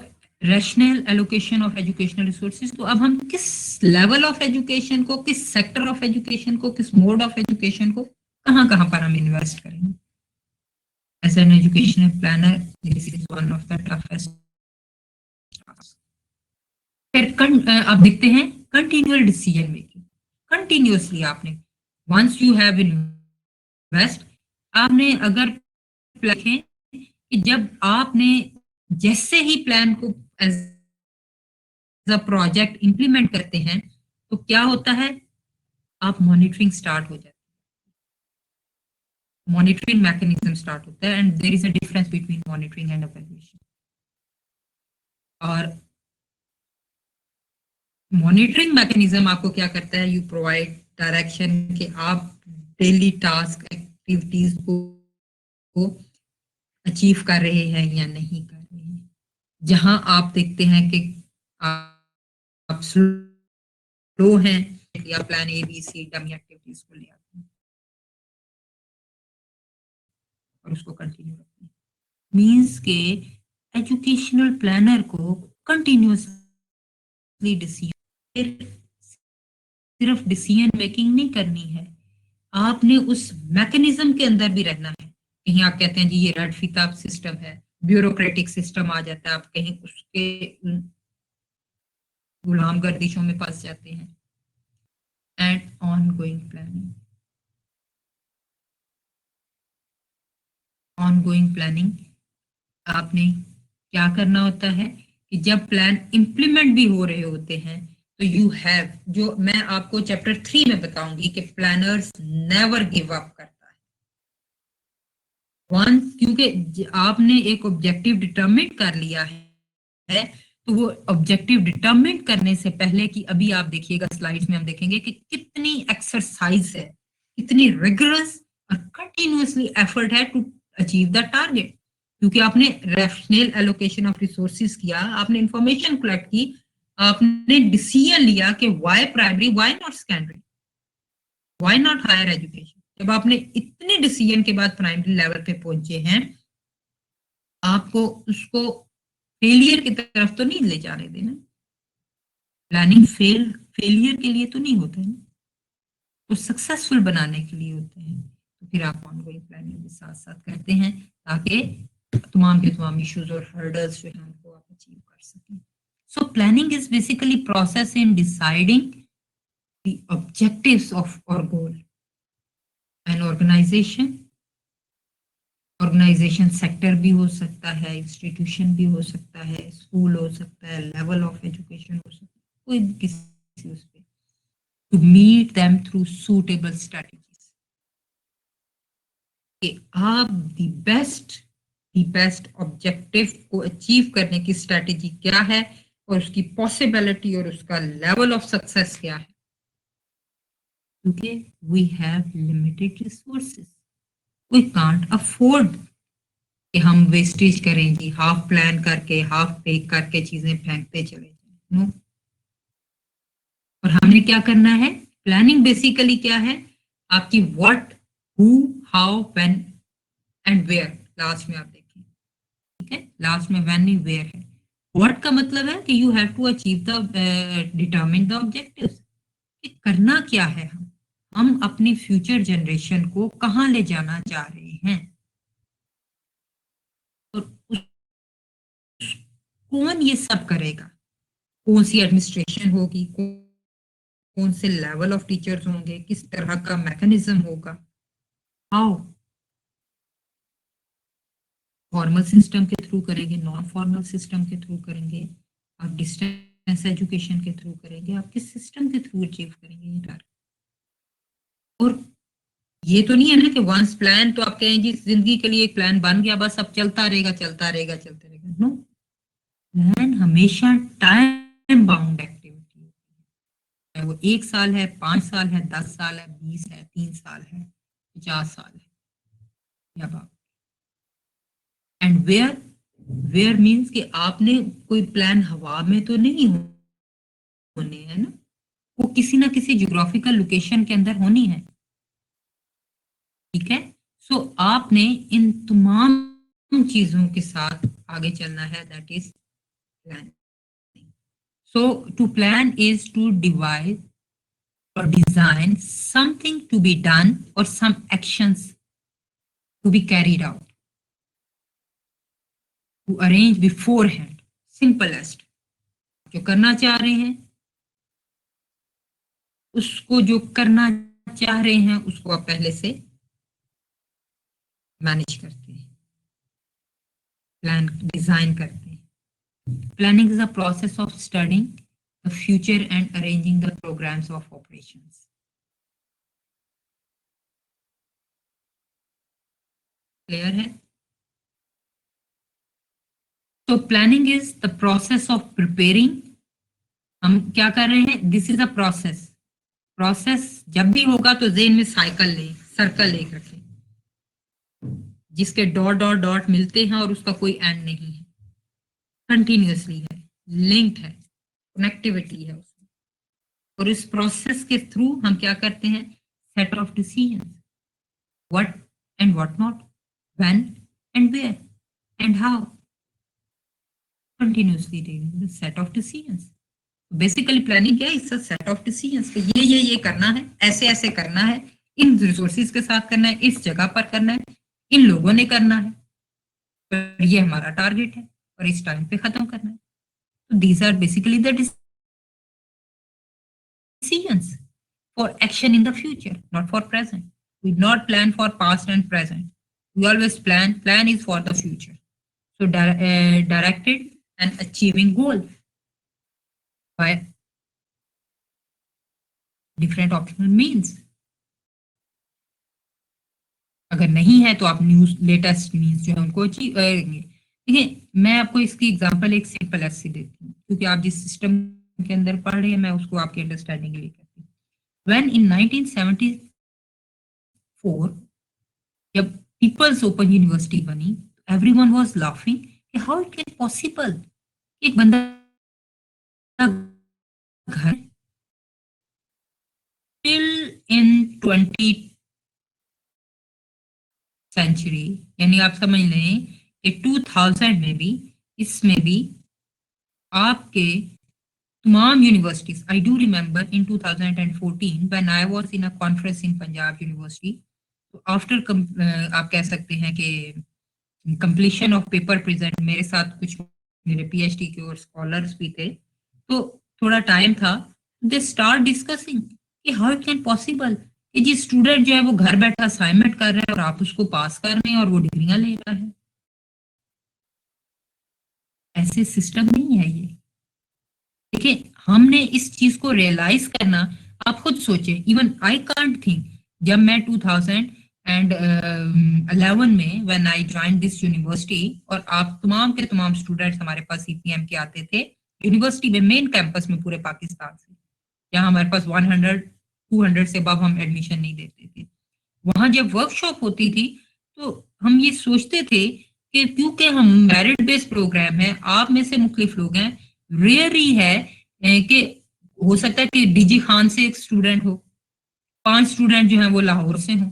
rational allocation of educational resources, तो अब हम किस लेवल ऑफ एजुकेशन को, किस सेक्टर ऑफ एजुकेशन को, किस मोड ऑफ एजुकेशन को कहाँ कहाँ पर हम इन्वेस्ट करेंगे। As an educational planner this is one of the toughest task. फिर आप देखते हैं कंटिन्यूअल डिसीजन मेकिंग। कंटिन्यूअसली आपने वंस यू हैव इन्वेस्ट, आपने अगर देखें कि जब आपने जैसे ही प्लान को एज अ प्रोजेक्ट इंप्लीमेंट करते हैं तो क्या होता है, आप मॉनिटरिंग स्टार्ट हो जाती है, मॉनिटरिंग मैकेनिज्म स्टार्ट होता है, and there is a difference between monitoring and evaluation. और मॉनिटरिंग मैकेनिज्म आपको क्या करता है, यू प्रोवाइड डायरेक्शन कि आप डेली टास्क एक्टिविटीज को अचीव कर रहे हैं या नहीं कर रहे हैं। जहां आप देखते हैं कि आप स्लो हैं या plan A B C dummy activities को ले आते हैं और उसको कंटिन्यू रखते हैं। मींस के एजुकेशनल प्लानर को कंटिन्यूसली डिसीजन, सिर्फ डिसीजन मेकिंग नहीं करनी है, आपने उस मैकेनिज्म के अंदर भी रहना है। कहीं आप कहते हैं जी ये रेड फीता सिस्टम है, ब्यूरोक्रेटिक सिस्टम आ जाता है, आप कहीं उसके गुलाम गर्दिशों में फंस जाते हैं। And on going planning, on going planning आपने क्या करना होता है कि जब प्लान इंप्लीमेंट भी हो रहे होते हैं तो यू हैव, जो मैं आपको चैप्टर 3 में बताऊंगी कि प्लानर्स नेवर गिव अप करता है वंस, क्योंकि आपने एक ऑब्जेक्टिव डिटरमिन कर लिया है तो वो ऑब्जेक्टिव डिटरमिन करने से पहले की, अभी आप देखिएगा स्लाइड्स में हम देखेंगे कि कितनी एक्सरसाइज है, कितनी रिगरस और कंटिन्यूअसली एफर्ट है टू अचीव द टारगेट। क्योंकि आपने रैशनल एलोकेशन ऑफ रिसोर्सेज किया, आपने इंफॉर्मेशन कलेक्ट की, आपने डिसीजन लिया कि why primary, why not secondary, why not higher education. जब आपने इतने डिसीजन के बाद प्राइमरी लेवल पे पहुंचे हैं, आपको उसको फेलियर की तरफ तो नहीं ले जाने देना। प्लानिंग फेलियर के लिए तो नहीं होते हैं, तो सक्सेसफुल बनाने के लिए होते हैं। तो फिर आप ऑनगोइंग प्लानिंग के साथ साथ करते हैं ताकि तमाम के तमाम इश्यूज और हर्डल्स जो है उनको आप अचीव कर सकें। So planning is basically process in deciding the objectives of और गोल। एन ऑर्गेनाइजेशन सेक्टर भी हो सकता है, इंस्टीट्यूशन भी हो सकता है, स्कूल हो सकता है, लेवल ऑफ एजुकेशन हो सकता है, कोई भी किसी उस पे, to meet them through suitable strategies, कि आप द बेस्ट ऑब्जेक्टिव को अचीव करने की स्ट्रेटजी क्या है और उसकी पॉसिबिलिटी और उसका लेवल ऑफ सक्सेस क्या है। क्योंकि we have limited resources, we can't afford कि हम वेस्टेज करें जी, हाफ प्लान करके हाफ पे करके चीजें फेंकते चले जाएं। नो। और हमने क्या करना है, प्लानिंग बेसिकली क्या है, आपकी what, who, how, when and where, last में आप देखें, ठीक है, लास्ट में व्हेन नहीं वेयर है। व्हाट का मतलब है कि you have to achieve the determine the objectives, कि करना क्या है, हम अपनी फ्यूचर जनरेशन को कहाँ ले जाना चाह रहे हैं, और कौन ये सब करेगा, कौन सी एडमिनिस्ट्रेशन होगी, कौन से लेवल ऑफ टीचर्स होंगे, किस तरह का मैकेनिज्म होगा, हाउ, फॉर्मल सिस्टम के थ्रू करेंगे, नॉन फॉर्मल सिस्टम के थ्रू करेंगे, आप डिस्टेंस एजुकेशन के थ्रू करेंगे, आप किस सिस्टम के थ्रू अचीव करेंगे ये टारगेट। और ये तो नहीं है ना कि वंस प्लान तो आप कहें जी जिंदगी के लिए एक प्लान बन गया बस अब चलता रहेगा चलता रहेगा चलता रहेगा। नो, प्लान हमेशा टाइम बाउंड एक्टिविटी है, वो 1 साल है, 5 साल है, 10 साल है, 20 है, 3 साल है, 50 साल है, या बात। एंड वेयर, वेयर मीन्स कि आपने कोई प्लान हवा में तो नहीं होने है ना, वो किसी ना किसी ज्योग्राफिकल लोकेशन के अंदर होनी है, ठीक है। सो आपने इन तमाम चीजों के साथ आगे चलना है, that is plan. So to plan is to divide or design something to be done or some actions to be carried out, to arrange beforehand, simplest, जो करना चाह रहे हैं उसको, जो करना चाह रहे हैं उसको आप पहले से मैनेज करते हैं, प्लान डिजाइन करते हैं। Planning is a process of studying the future and arranging the programmes of operations. Clear है? तो planning is the process of preparing, हम क्या कर रहे हैं, this is a process. Process जब भी होगा तो जेन में साइकिल ले, सर्कल एक रखें जिसके डॉट डॉट डॉट मिलते हैं और उसका कोई एंड नहीं है, कंटिन्यूअसली है, लिंक्ड है, कनेक्टिविटी है उसमें। और इस प्रोसेस के थ्रू हम क्या करते हैं, set of decisions, what and what not, when and where and how, continuously taking set of decisions. Basically planning क्या है, it's a set of decisions कि ये करना है, ऐसे ऐसे करना है, इन रिसोर्सेज के साथ करना है, इस जगह पर करना है, इन लोगों ने करना है, पर ये हमारा टारगेट है और इस टाइम पे खत्म करना है। तो these are basically the decisions for action in the future, not for present. We not plan for past and present. We always plan is for the future. So directed and achieving goal by different optional means. अगर नहीं है तो आप news latest means जो है उनको achieve करेंगे। देखिए, मैं आपको इसकी एग्जांपल एक सिंपल ऐसी देती हूँ, क्योंकि आप जिस सिस्टम के अंदर पढ़ रहे हैं मैं उसको आपकी अंडरस्टैंडिंग के लिए कहती हूँ। When in 1974 जब पीपल्स ओपन यूनिवर्सिटी बनी, एवरीवन वाज लाफिंग कि हाउ इट कैन पॉसिबल एक बंदा घर टिल इन 20 सेंचुरी, यानी आप समझ लें कि 2000 में भी, इसमें भी आपके तमाम universities, I do remember in 2014 when I was in a conference in Punjab university, तो आफ्टर आप कह सकते हैं कि कंप्लीशन ऑफ पेपर प्रेजेंट, मेरे साथ कुछ मेरे पीएचडी के और स्कॉलर्स भी थे, तो थोड़ा टाइम था, दे स्टार्ट डिस्कसिंग कि हाउ इट कैन पॉसिबल कि जी स्टूडेंट जो है वो घर बैठा असाइनमेंट कर रहा है और आप उसको पास कर रहे हैं और वो डिग्रियां ले रहा है। ऐसे सिस्टम नहीं है ये। देखिए, हमने इस चीज को रियलाइज करना, आप खुद सोचे, इवन आई कांट थिंक, जब मैं 2011 में when I join this university और आप तमाम के तमाम स्टूडेंट्स हमारे पास सीपीएम के आते थे यूनिवर्सिटी में, मेन कैंपस में पूरे पाकिस्तान से, जहां हमारे पास 100 200 से अब हम एडमिशन नहीं देते थे। वहां जब वर्कशॉप होती थी तो हम ये सोचते थे कि क्योंकि हम मेरिट बेस्ड प्रोग्राम है, आप में से मुख्तलिफ लोग हैं, रेयर ही है कि हो सकता है कि डीजी खान से एक स्टूडेंट हो, 5 स्टूडेंट जो हैं वो लाहौर से हों,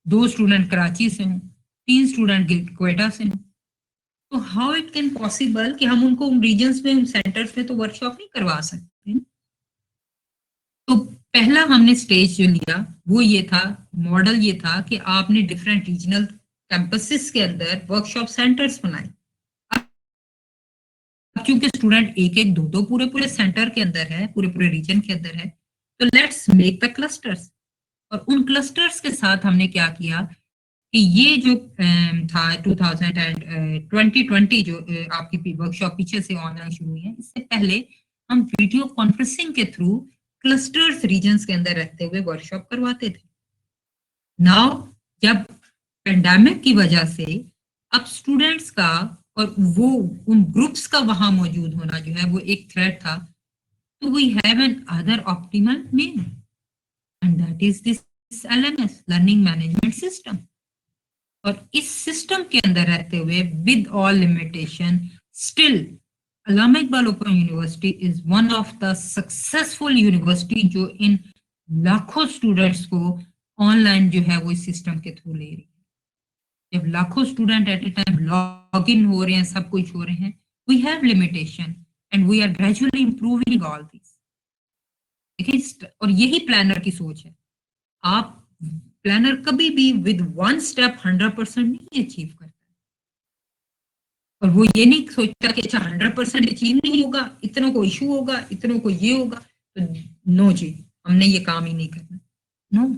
2 स्टूडेंट कराची से हों, 3 स्टूडेंट क्वेटा से हों। तो हाउ इट कैन पॉसिबल कि हम उनको उन रीजन्स में, उन सेंटर्स में तो वर्कशॉप नहीं करवा सकते। तो पहला हमने स्टेज जो लिया वो ये था, मॉडल ये था कि आपने डिफरेंट रीजनल कैंपसेस के अंदर वर्कशॉप सेंटर्स बनाए। क्योंकि स्टूडेंट एक एक दो दो पूरे पूरे सेंटर के अंदर है, पूरे पूरे रीजन के अंदर है, तो लेट्स मेक द क्लस्टर्स। और उन क्लस्टर्स के साथ हमने क्या किया कि ये जो था 2000 एंड 2020 जो आपकी वर्कशॉप पीछे से ऑनलाइन शुरू हुई है, इससे पहले हम वीडियो कॉन्फ्रेंसिंग के थ्रू क्लस्टर्स रीजन्स के अंदर रहते हुए वर्कशॉप करवाते थे। नाउ जब पेंडेमिक की वजह से अब स्टूडेंट्स का और वो उन ग्रुप्स का वहां मौजूद होना जो है वो एक थ्रेट था, तो we have another optimal mean and that is this LMS, learning management system. और इस सिस्टम के अंदर रहते हुए with all limitation, still Allama Iqbal open university is one of the successful university जो इन लाखों स्टूडेंट्स को ऑनलाइन जो है वो इस सिस्टम के थ्रू ले रही है। जब लाखों student at a time log in हो रहे हैं, सब कुछ हो रहे हैं, we have limitation and we are gradually improving all this. देखिए, और यही प्लानर की सोच है। आप प्लानर कभी भी विद वन स्टेप 100% नहीं अचीव करता, और वो ये नहीं सोचता कि अच्छा 100% अचीव नहीं होगा, इतनों को इशू होगा, इतनों को ये होगा, तो नो जी, हमने ये काम ही नहीं करना। नो,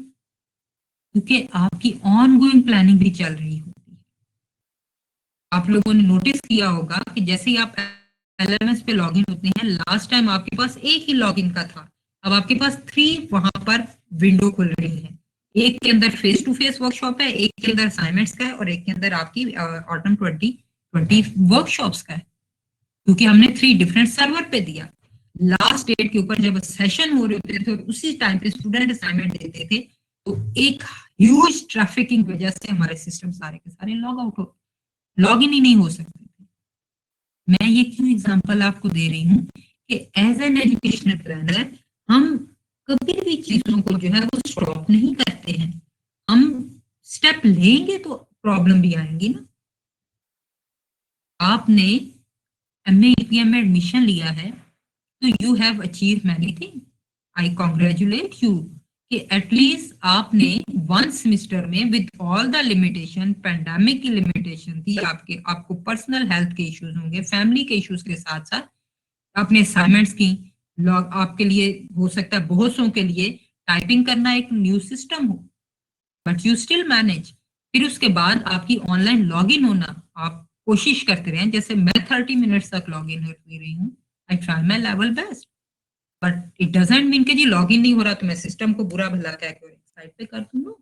क्योंकि आपकी ऑन गोइंग प्लानिंग भी चल रही होती है। आप लोगों ने नोटिस किया होगा कि जैसे ही आप एलएमएस पे लॉगिन होते हैं, लास्ट टाइम आपके पास एक ही लॉगिन का था, अब आपके पास 3 वहां पर विंडो खुल रही है। एक के अंदर फेस टू फेस वर्कशॉप है, एक के अंदर असाइनमेंट्स का है, और एक के अंदर आपकी ऑटम 2020 वर्कशॉप्स का है, क्योंकि हमने 3 डिफरेंट सर्वर पे दिया। लास्ट डेट के ऊपर जब सेशन हो रहे होते थे और उसी टाइम पे स्टूडेंट असाइनमेंट देते थे, तो एक ह्यूज ट्रैफिकिंग वजह से हमारे सिस्टम सारे के सारे लॉग आउट हो, लॉग इन ही नहीं हो सकते थे। मैं ये क्यों एग्जांपल आपको दे रही हूँ कि एज एन एजुकेशनल प्लानर हम कभी भी चीजों को जो है वो स्टॉप नहीं करते हैं। हम स्टेप लेंगे तो प्रॉब्लम भी आएंगी ना। आपने एमए ईपीएम में एडमिशन लिया है, तो you have achieve many thing, I congratulate you कि एटलीस्ट आपने वन सेमेस्टर में with all the limitation, pandemic की लिमिटेशन थी, आपको पर्सनल हेल्थ के इश्यूज होंगे, फैमिली के इश्यूज के साथ साथ अपने असाइनमेंट्स की लॉग, आपके लिए हो सकता है बहुतों के लिए टाइपिंग करना एक न्यू सिस्टम हो, बट यू स्टिल मैनेज। फिर उसके बाद आपकी ऑनलाइन लॉग इन होना, आप कोशिश करते रहे, जैसे मैं 30 मिनट्स तक लॉग इन कर रही हूँ, I try my level best, but it doesn't mean कि जी लॉग इन नहीं हो रहा तो मैं सिस्टम को बुरा भला कह के साइड पे कर दूंगा।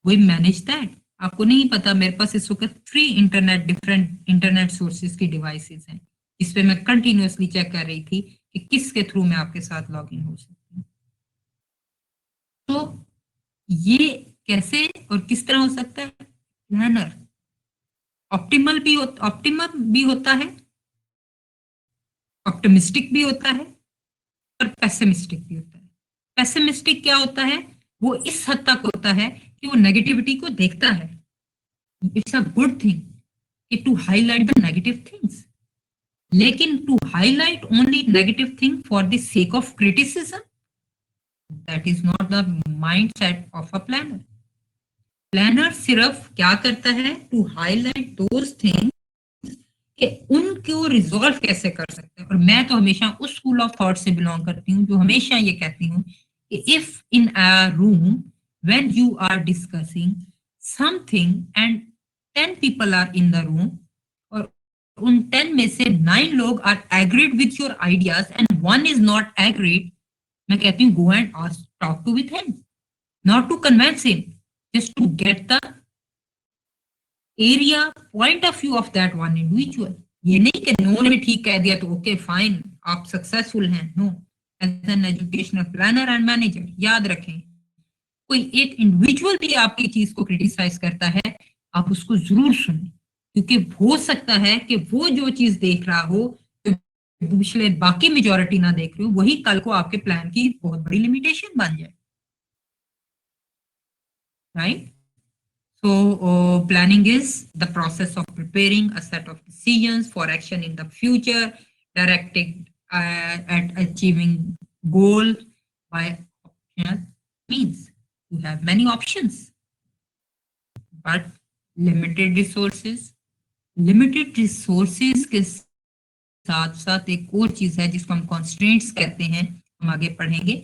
We manage that. आपको नहीं पता, मेरे पास इस वक्त free internet, different internet sources की डिवाइसेस हैं, इस पे मैं कंटिन्यूअसली चेक कर रही थी कि किसके थ्रू मैं आपके साथ लॉग इन हो सकती हूँ। तो ये कैसे और किस तरह हो सकता है? प्लानर ऑप्टिमम भी होता है, ऑप्टिमिस्टिक भी होता है, और पेसिमिस्टिक भी होता है। पेसिमिस्टिक क्या होता है? वो इस हद तक होता है कि वो नेगेटिविटी को देखता है। इट्स अ गुड थिंग कि to highlight the negative things, लेकिन to highlight only negative thing for the sake of criticism, that is not the mindset of a planner. Planner सिर्फ क्या करता है? टू हाईलाइट दोज थिंग्स कि उनको resolve कैसे कर सकते हैं। और मैं तो हमेशा उस स्कूल ऑफ थॉट से बिलोंग करती हूँ जो हमेशा ये कहती हूँ कि if in a room when you are discussing something and 10 people are in the room, और उन 10 में से 9 लोग are agreed with your ideas and one is not agreed, मैं कहती हूँ go and talk to with him, not to convince him, just to get the area point of view of that one individual. ये नहीं कि नो ने ठीक कह दिया तो ओके फाइन आप सक्सेसफुल हैं, no. As an educational planner and manager याद रखें, कोई एक इंडिविजुअल भी आपकी चीज को क्रिटिसाइज करता है, आप उसको जरूर सुने, क्योंकि हो सकता है कि वो जो चीज देख रहा हो, जो पिछले बाकी मेजोरिटी ना देख रही हो, वही कल को आपके प्लान की बहुत बड़ी लिमिटेशन बन जाए, right? So, planning is the process of preparing a set of decisions for action in the future, directing at achieving goal by optional means. You have many options, but limited resources. Limited resources के साथ साथ एक और चीज है जिसको हम constraints कहते हैं, हम आगे पढ़ेंगे,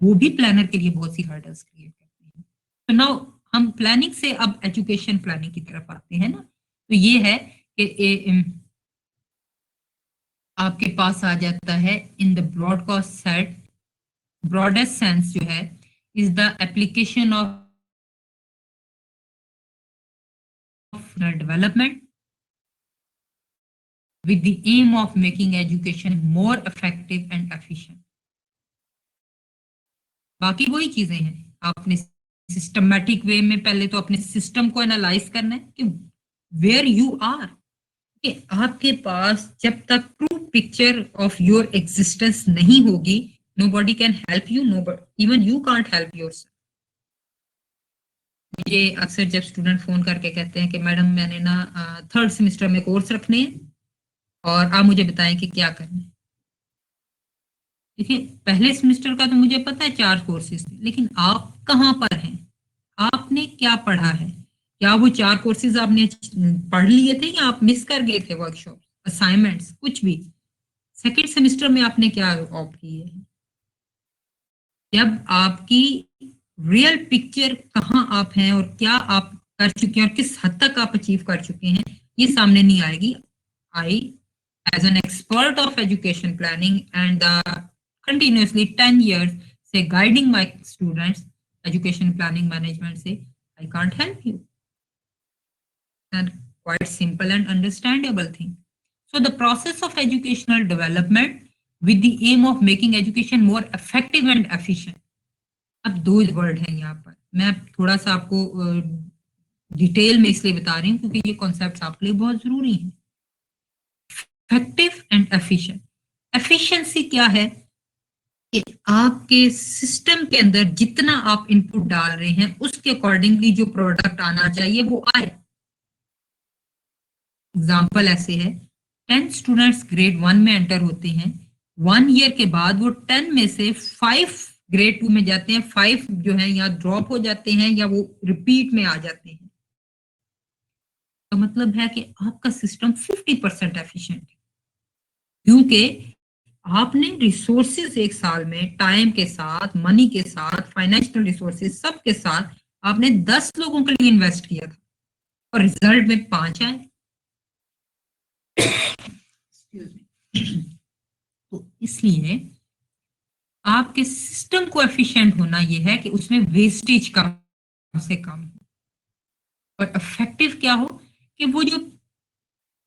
वो भी प्लानर के लिए बहुत सी hurdles क्रिएट करते हैं। तो नाउ हम प्लानिंग से अब एजुकेशन प्लानिंग की तरफ आते हैं ना, तो ये है कि आपके पास आ जाता है in the broadcast set, broadest sense जो है is the application of development with the aim of making education more effective and efficient. बाकी वही चीजें हैं, आपने सिस्टमैटिक वे में पहले तो अपने सिस्टम को एनालाइज करना है कि वेयर यू आर, कि आपके पास जब तक true picture of your existence नहीं होगी, nobody can help you, nobody even you can't help yourself. मुझे अक्सर जब स्टूडेंट फोन करके कहते हैं कि मैडम मैंने ना 3rd सेमेस्टर में कोर्स रखने हैं और आप मुझे बताएं कि क्या करना है। देखिए पहले सेमेस्टर का तो मुझे पता है 4 कोर्सेज थे, लेकिन आप कहाँ पर हैं, आपने क्या पढ़ा है? क्या वो 4 कोर्सेज आपने पढ़ लिए थे या आप मिस कर गए थे वर्कशॉप, असाइनमेंट्स, कुछ भी? सेकेंड सेमेस्टर में आपने क्या ऑप्ट किए हैं? जब आपकी रियल पिक्चर कहाँ आप हैं और क्या आप कर चुके हैं और किस हद तक आप अचीव कर चुके हैं, ये सामने नहीं आएगी। I as an expert of education planning and continuously 10 years say guiding my students education planning management, say I can't help you, and quite simple and understandable thing. So the process of educational development with the aim of making education more effective and efficient. अब 2 word हैं यहाँ पर, मैं थोड़ा सा आपको detail में इसलिए बता रही हूँ क्योंकि ये कॉन्सेप्ट आपके लिए बहुत जरूरी है। Effective and efficient. एफिशिएंसी क्या है कि आपके सिस्टम के अंदर जितना आप इनपुट डाल रहे हैं उसके अकॉर्डिंगली जो प्रोडक्ट आना चाहिए वो आए। एग्जाम्पल ऐसे है, 10 स्टूडेंट्स ग्रेड 1 में एंटर होते हैं, 1 ईयर के बाद वो 10 में से 5 ग्रेड 2 में जाते हैं, 5 जो है या ड्रॉप हो जाते हैं या वो रिपीट में आ जाते हैं। तो मतलब है कि आपका सिस्टम 50% एफिशिएंट है, क्योंकि आपने रिसोर्सेज एक साल में टाइम के साथ, मनी के साथ, फाइनेंशियल रिसोर्सेज सबके साथ आपने 10 लोगों के लिए इन्वेस्ट किया था और रिजल्ट में 5 आए। तो इसलिए आपके सिस्टम को एफिशिएंट होना यह है कि उसमें वेस्टेज कम से कम हो, और इफेक्टिव क्या हो कि वो जो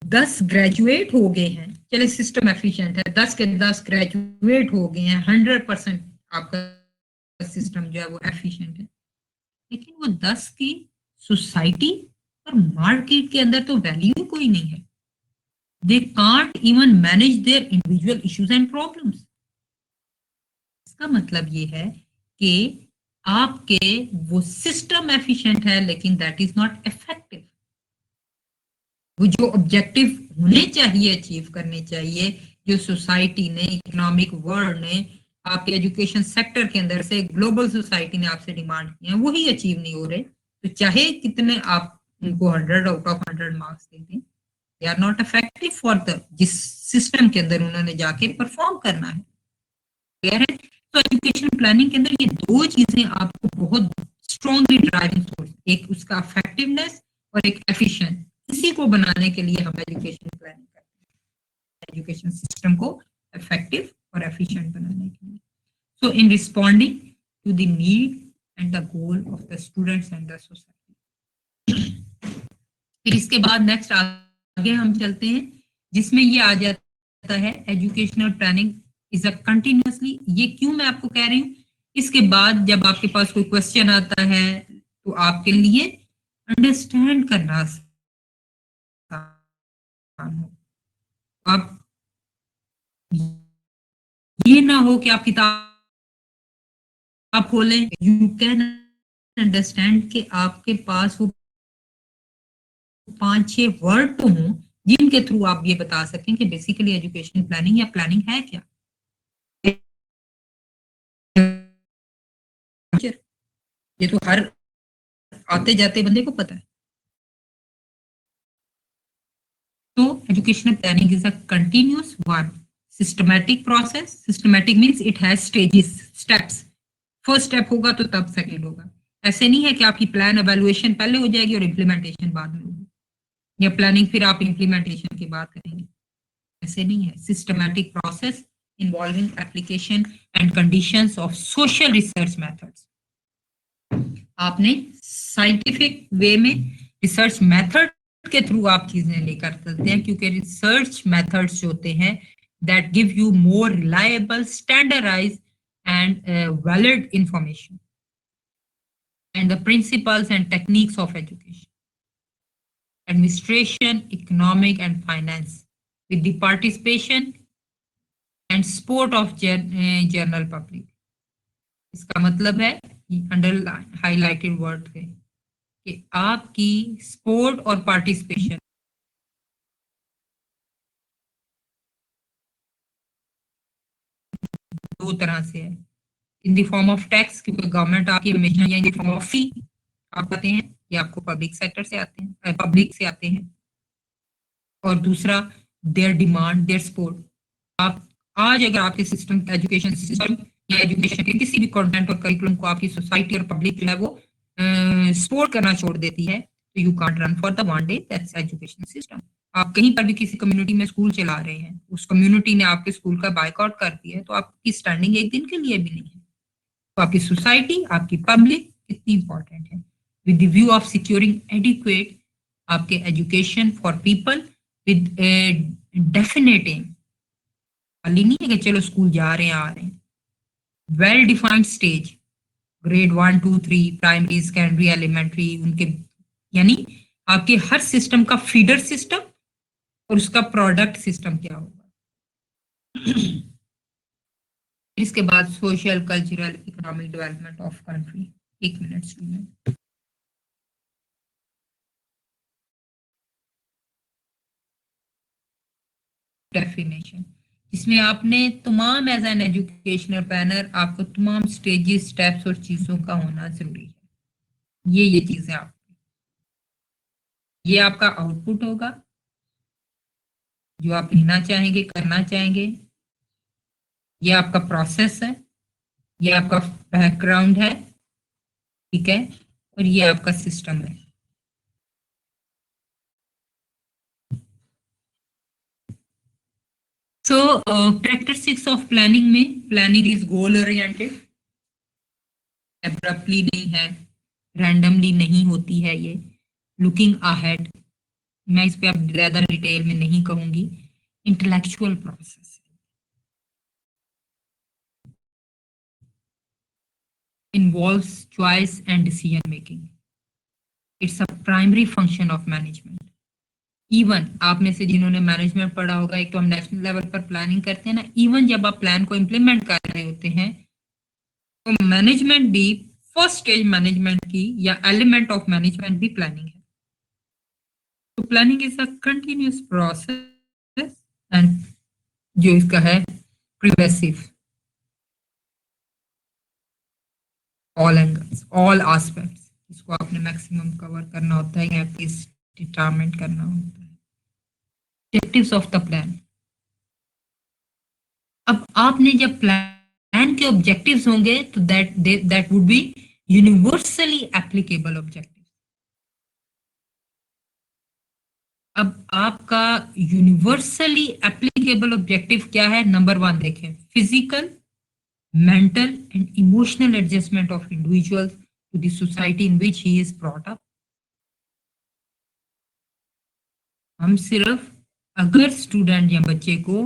10 ग्रेजुएट हो गए हैं, चले सिस्टम एफिशिएंट है, 10 के 10 ग्रेजुएट हो गए हैं, 100% आपका सिस्टम जो है वो एफिशिएंट है, लेकिन वो 10 की सोसाइटी और मार्केट के अंदर तो वैल्यू कोई नहीं है। They can't even manage their individual issues and problems. इसका मतलब ये है कि आपके वो सिस्टम एफिशिएंट है लेकिन दैट इज नॉट इफेक्टिव। वो जो ऑब्जेक्टिव होने चाहिए, अचीव करने चाहिए, जो सोसाइटी ने, इकोनॉमिक वर्ल्ड ने, आपके एजुकेशन सेक्टर के अंदर से, ग्लोबल सोसाइटी ने आपसे डिमांड किए हैं, वही अचीव नहीं हो रहे, तो चाहे कितने आप उनको 100 आउट ऑफ 100 मार्क्स दे दें, they are not effective for the जिस सिस्टम के अंदर उन्होंने जाके परफॉर्म करना है। क्लियर है? तो एजुकेशन प्लानिंग के अंदर ये दो चीजें आपको बहुत स्ट्रॉन्गली ड्राइविंग फोर्स, एक उसका इफेक्टिवनेस और एक एफिशिएंट, इसी को बनाने के लिए हम एजुकेशन प्लानिंग करते हैं, एजुकेशन सिस्टम को इफेक्टिव और एफिशिएंट बनाने के लिए। So in responding to the need and the goal of the students and the society. फिर इसके बाद नेक्स्ट आगे हम चलते हैं, जिसमें ये आ जाता है educational planning is a continuously. ये क्यों मैं आपको कह रही हूँ, इसके बाद जब आपके पास कोई क्वेश्चन आता है तो आपके लिए अंडरस्टैंड करना आसान हो। आप ये ना हो कि आप किताब खोलें, यू कैन अंडरस्टैंड कि आपके पास वो 5-6 वर्ड तो हों जिनके थ्रू आप ये बता सकें कि बेसिकली एजुकेशन प्लानिंग या प्लानिंग है क्या। ये तो हर आते जाते बंदे को पता है। तो educational planning is a continuous one systematic process. Systematic means it has stages, steps. First step होगा तो तब सेकंड होगा। ऐसे नहीं है कि आपकी प्लान एवेलुएशन पहले हो जाएगी और इम्प्लीमेंटेशन बाद में होगी, या प्लानिंग फिर आप इम्प्लीमेंटेशन की बात करेंगे, ऐसे नहीं है। Systematic process involving application and conditions of social research methods. आपने साइंटिफिक वे में रिसर्च मेथड के थ्रू आप चीजें लेकर चलते हैं, क्योंकि रिसर्च मेथड्स होते हैं that give you more reliable, standardise and valid information and the principles and techniques of education, administration, economic and finance, with the participation and support of general public. इसका मतलब है अंडर हाईलाइटेड वर्ड है कि आपकी support और participation दो तरह से है। इन द फॉर्म ऑफ टैक्स, क्योंकि गवर्नमेंट आपकी हमेशा, या इन द फॉर्म ऑफ फी आप आते हैं, ये आपको पब्लिक सेक्टर से आते हैं, पब्लिक से आते हैं। और दूसरा देयर डिमांड, देयर सपोर्ट। आप आज अगर आपके सिस्टम, एजुकेशन सिस्टम या एजुकेशन के किसी भी कंटेंट और करिकुलम को आपकी सोसाइटी और पब्लिक जो है वो सपोर्ट करना छोड़ देती है, तो you can't run for the one day that's education system. आप कहीं पर भी किसी कम्युनिटी में स्कूल चला रहे हैं, उस कम्युनिटी ने आपके स्कूल का बायकॉट कर दिया है, तो आपकी स्टैंडिंग एक दिन के लिए भी नहीं है। तो आपकी सोसाइटी, आपकी पब्लिक कितनी इंपॉर्टेंट है, with the view of securing adequate आपके education for people with definite aim. खाली नहीं है कि चलो स्कूल जा रहे हैं आ रहे हैं, well defined stage, grade 1 2 3, primary, secondary, elementary, उनके यानी आपके हर सिस्टम का फीडर सिस्टम और उसका प्रोडक्ट सिस्टम क्या होगा। इसके बाद social, cultural, economic development of country. 1 minute student. Definition, इसमें आपने तमाम एज एन एजुकेशनल प्लानर आपको तमाम स्टेजेस स्टेप्स और चीजों का होना जरूरी है। ये चीजें आप, ये आपका आउटपुट होगा जो आप लिखना चाहेंगे, करना चाहेंगे। ये आपका प्रोसेस है, ये आपका बैकग्राउंड है, ठीक है, और ये आपका सिस्टम है। सो कैरेक्टरिस्टिक्स ऑफ प्लानिंग में, planning is goal oriented, abruptly नहीं है, रैंडमली नहीं होती है ये, लुकिंग अहेड, मैं इस पे अब ज्यादा डिटेल में नहीं कहूंगी, intellectual process, involves choice and decision making. It's a primary function of management. Even आप में से जिन्होंने मैनेजमेंट पढ़ा होगा, एक तो हम नेशनल लेवल पर प्लानिंग करते हैं ना, इवन जब आप प्लान को इम्प्लीमेंट कर रहे होते हैं तो मैनेजमेंट भी, फर्स्ट स्टेज मैनेजमेंट की या एलिमेंट ऑफ मैनेजमेंट भी प्लानिंग है। तो planning is a continuous process and जो इसका है progressive, all angles, all aspects, इसको आपने मैक्सिमम कवर करना होता है या एटलीस्ट डिटरमिनेट करना होता है। ऑब्जेक्टिव्स ऑफ द प्लान, अब आपने जब प्लान के ऑब्जेक्टिव्स होंगे तो that would be universally applicable objective. अब आपका यूनिवर्सली एप्लीकेबल ऑब्जेक्टिव क्या है? नंबर वन देखें, physical, mental and emotional adjustment of individuals to the society in which he is brought up. हम सिर्फ अगर स्टूडेंट या बच्चे को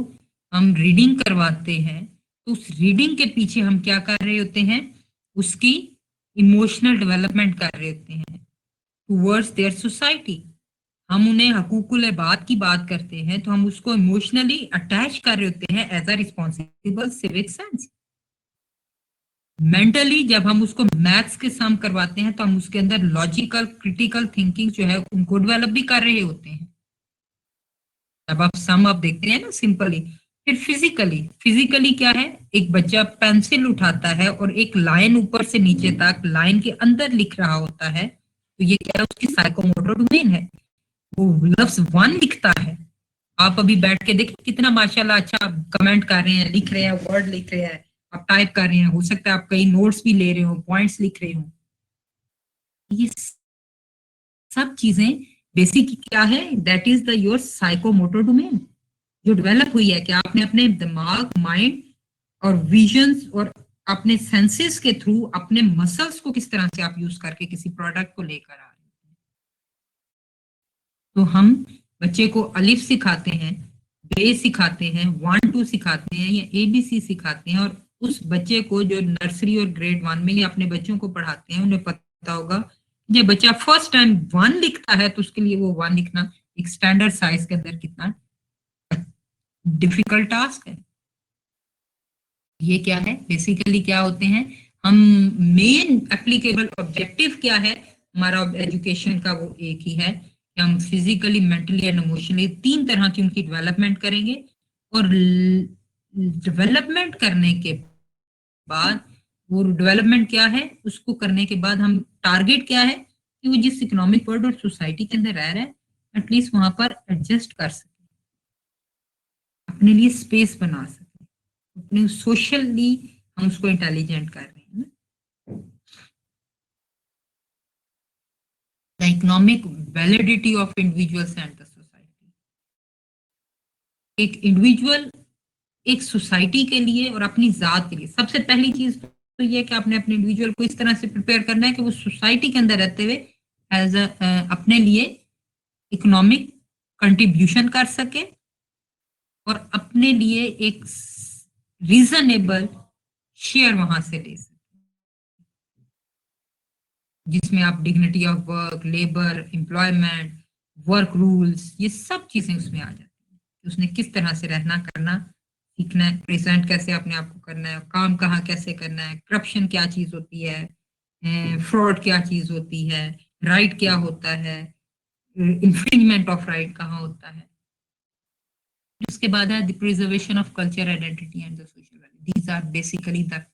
हम रीडिंग करवाते हैं तो उस रीडिंग के पीछे हम क्या कर रहे होते हैं? उसकी इमोशनल डेवलपमेंट कर रहे होते हैं टूवर्ड्स देयर सोसाइटी। हम उन्हें हकूकुल बात की बात करते हैं तो हम उसको इमोशनली अटैच कर रहे होते हैं as a responsible civic sense. Mentally जब हम उसको मैथ्स के सम करवाते हैं तो हम उसके अंदर लॉजिकल क्रिटिकल थिंकिंग जो है उनको डेवलप भी कर रहे होते हैं। जब आप सम आप देखते हैं ना सिंपली। फिर फिजिकली, फिजिकली क्या है? एक बच्चा पेंसिल उठाता है और एक लाइन ऊपर से नीचे तक लाइन के अंदर लिख रहा होता है, तो ये क्या है? उसकी साइकोमोटर डोमेन है। वो लफ्ज वन लिखता है। आप अभी बैठ के देखिए कितना माशाल्लाह अच्छा कमेंट कर रहे हैं, लिख रहे हैं, वर्ड लिख रहे हैं, आप टाइप कर रहे हैं, हो सकता है आप कई नोट्स भी ले रहे हो, पॉइंट्स लिख रहे हो। ये सब चीजें बेसिक क्या है? That is the your psychomotor domain जो डेवलप हुई है कि आपने अपने दिमाग, माइंड और विजन्स और अपने सेंसेस के थ्रू अपने मसल्स को किस तरह से आप यूज करके किसी प्रोडक्ट को लेकर आ रहे हैं। तो हम बच्चे को अलिफ सिखाते हैं, बे सिखाते हैं, 1 2 सिखाते हैं या ABC सिखाते हैं, और उस बच्चे को जो नर्सरी और ग्रेड 1 में या अपने बच्चों को पढ़ाते हैं उन्हें पता होगा जब बच्चा फर्स्ट टाइम 1 लिखता है तो उसके लिए वो 1 लिखना एक स्टैंडर्ड साइज के अंदर कितना डिफिकल्ट टास्क है। ये क्या है? बेसिकली क्या होते हैं हम, मेन एप्लीकेबल ऑब्जेक्टिव क्या है हमारा एजुकेशन का? वो एक ही है कि हम फिजिकली, मेंटली एंड इमोशनली 3 तरह की उनकी डेवलपमेंट करेंगे। और डेवलपमेंट करने के बाद, वो डेवलपमेंट क्या है उसको करने के बाद हम टारगेट क्या है कि वो जिस इकोनॉमिक वर्ल्ड और सोसाइटी के अंदर रह रहा है एटलीस्ट वहां पर एडजस्ट कर सके, अपने लिए स्पेस बना सके, अपने सोशली हम उसको इंटेलिजेंट कर रहे हैं। The economic validity of individuals and the society. एक इंडिविजुअल एक सोसाइटी के लिए और अपनी जात के लिए सबसे पहली चीज तो ये कि आपने अपने इंडिविजुअल को इस तरह से प्रिपेयर करना है कि वो सोसाइटी के अंदर रहते हुए एज अपने लिए इकोनॉमिक कंट्रीब्यूशन कर सके और अपने लिए एक रीजनेबल शेयर वहां से ले सके, जिसमें आप dignity of work, labour, employment, work rules, ये सब चीजें उसमें आ जाती हैं। उसने किस तरह से रहना करना सीखना है, प्रेजेंट कैसे अपने आप को करना है, काम कहाँ कैसे करना है, करप्शन क्या चीज होती है, फ्रॉड क्या चीज होती है, राइट क्या होता है, इन्फ्रिंजमेंट ऑफ राइट कहाँ होता है। उसके बाद है the preservation of culture identity and the social value. These are basically the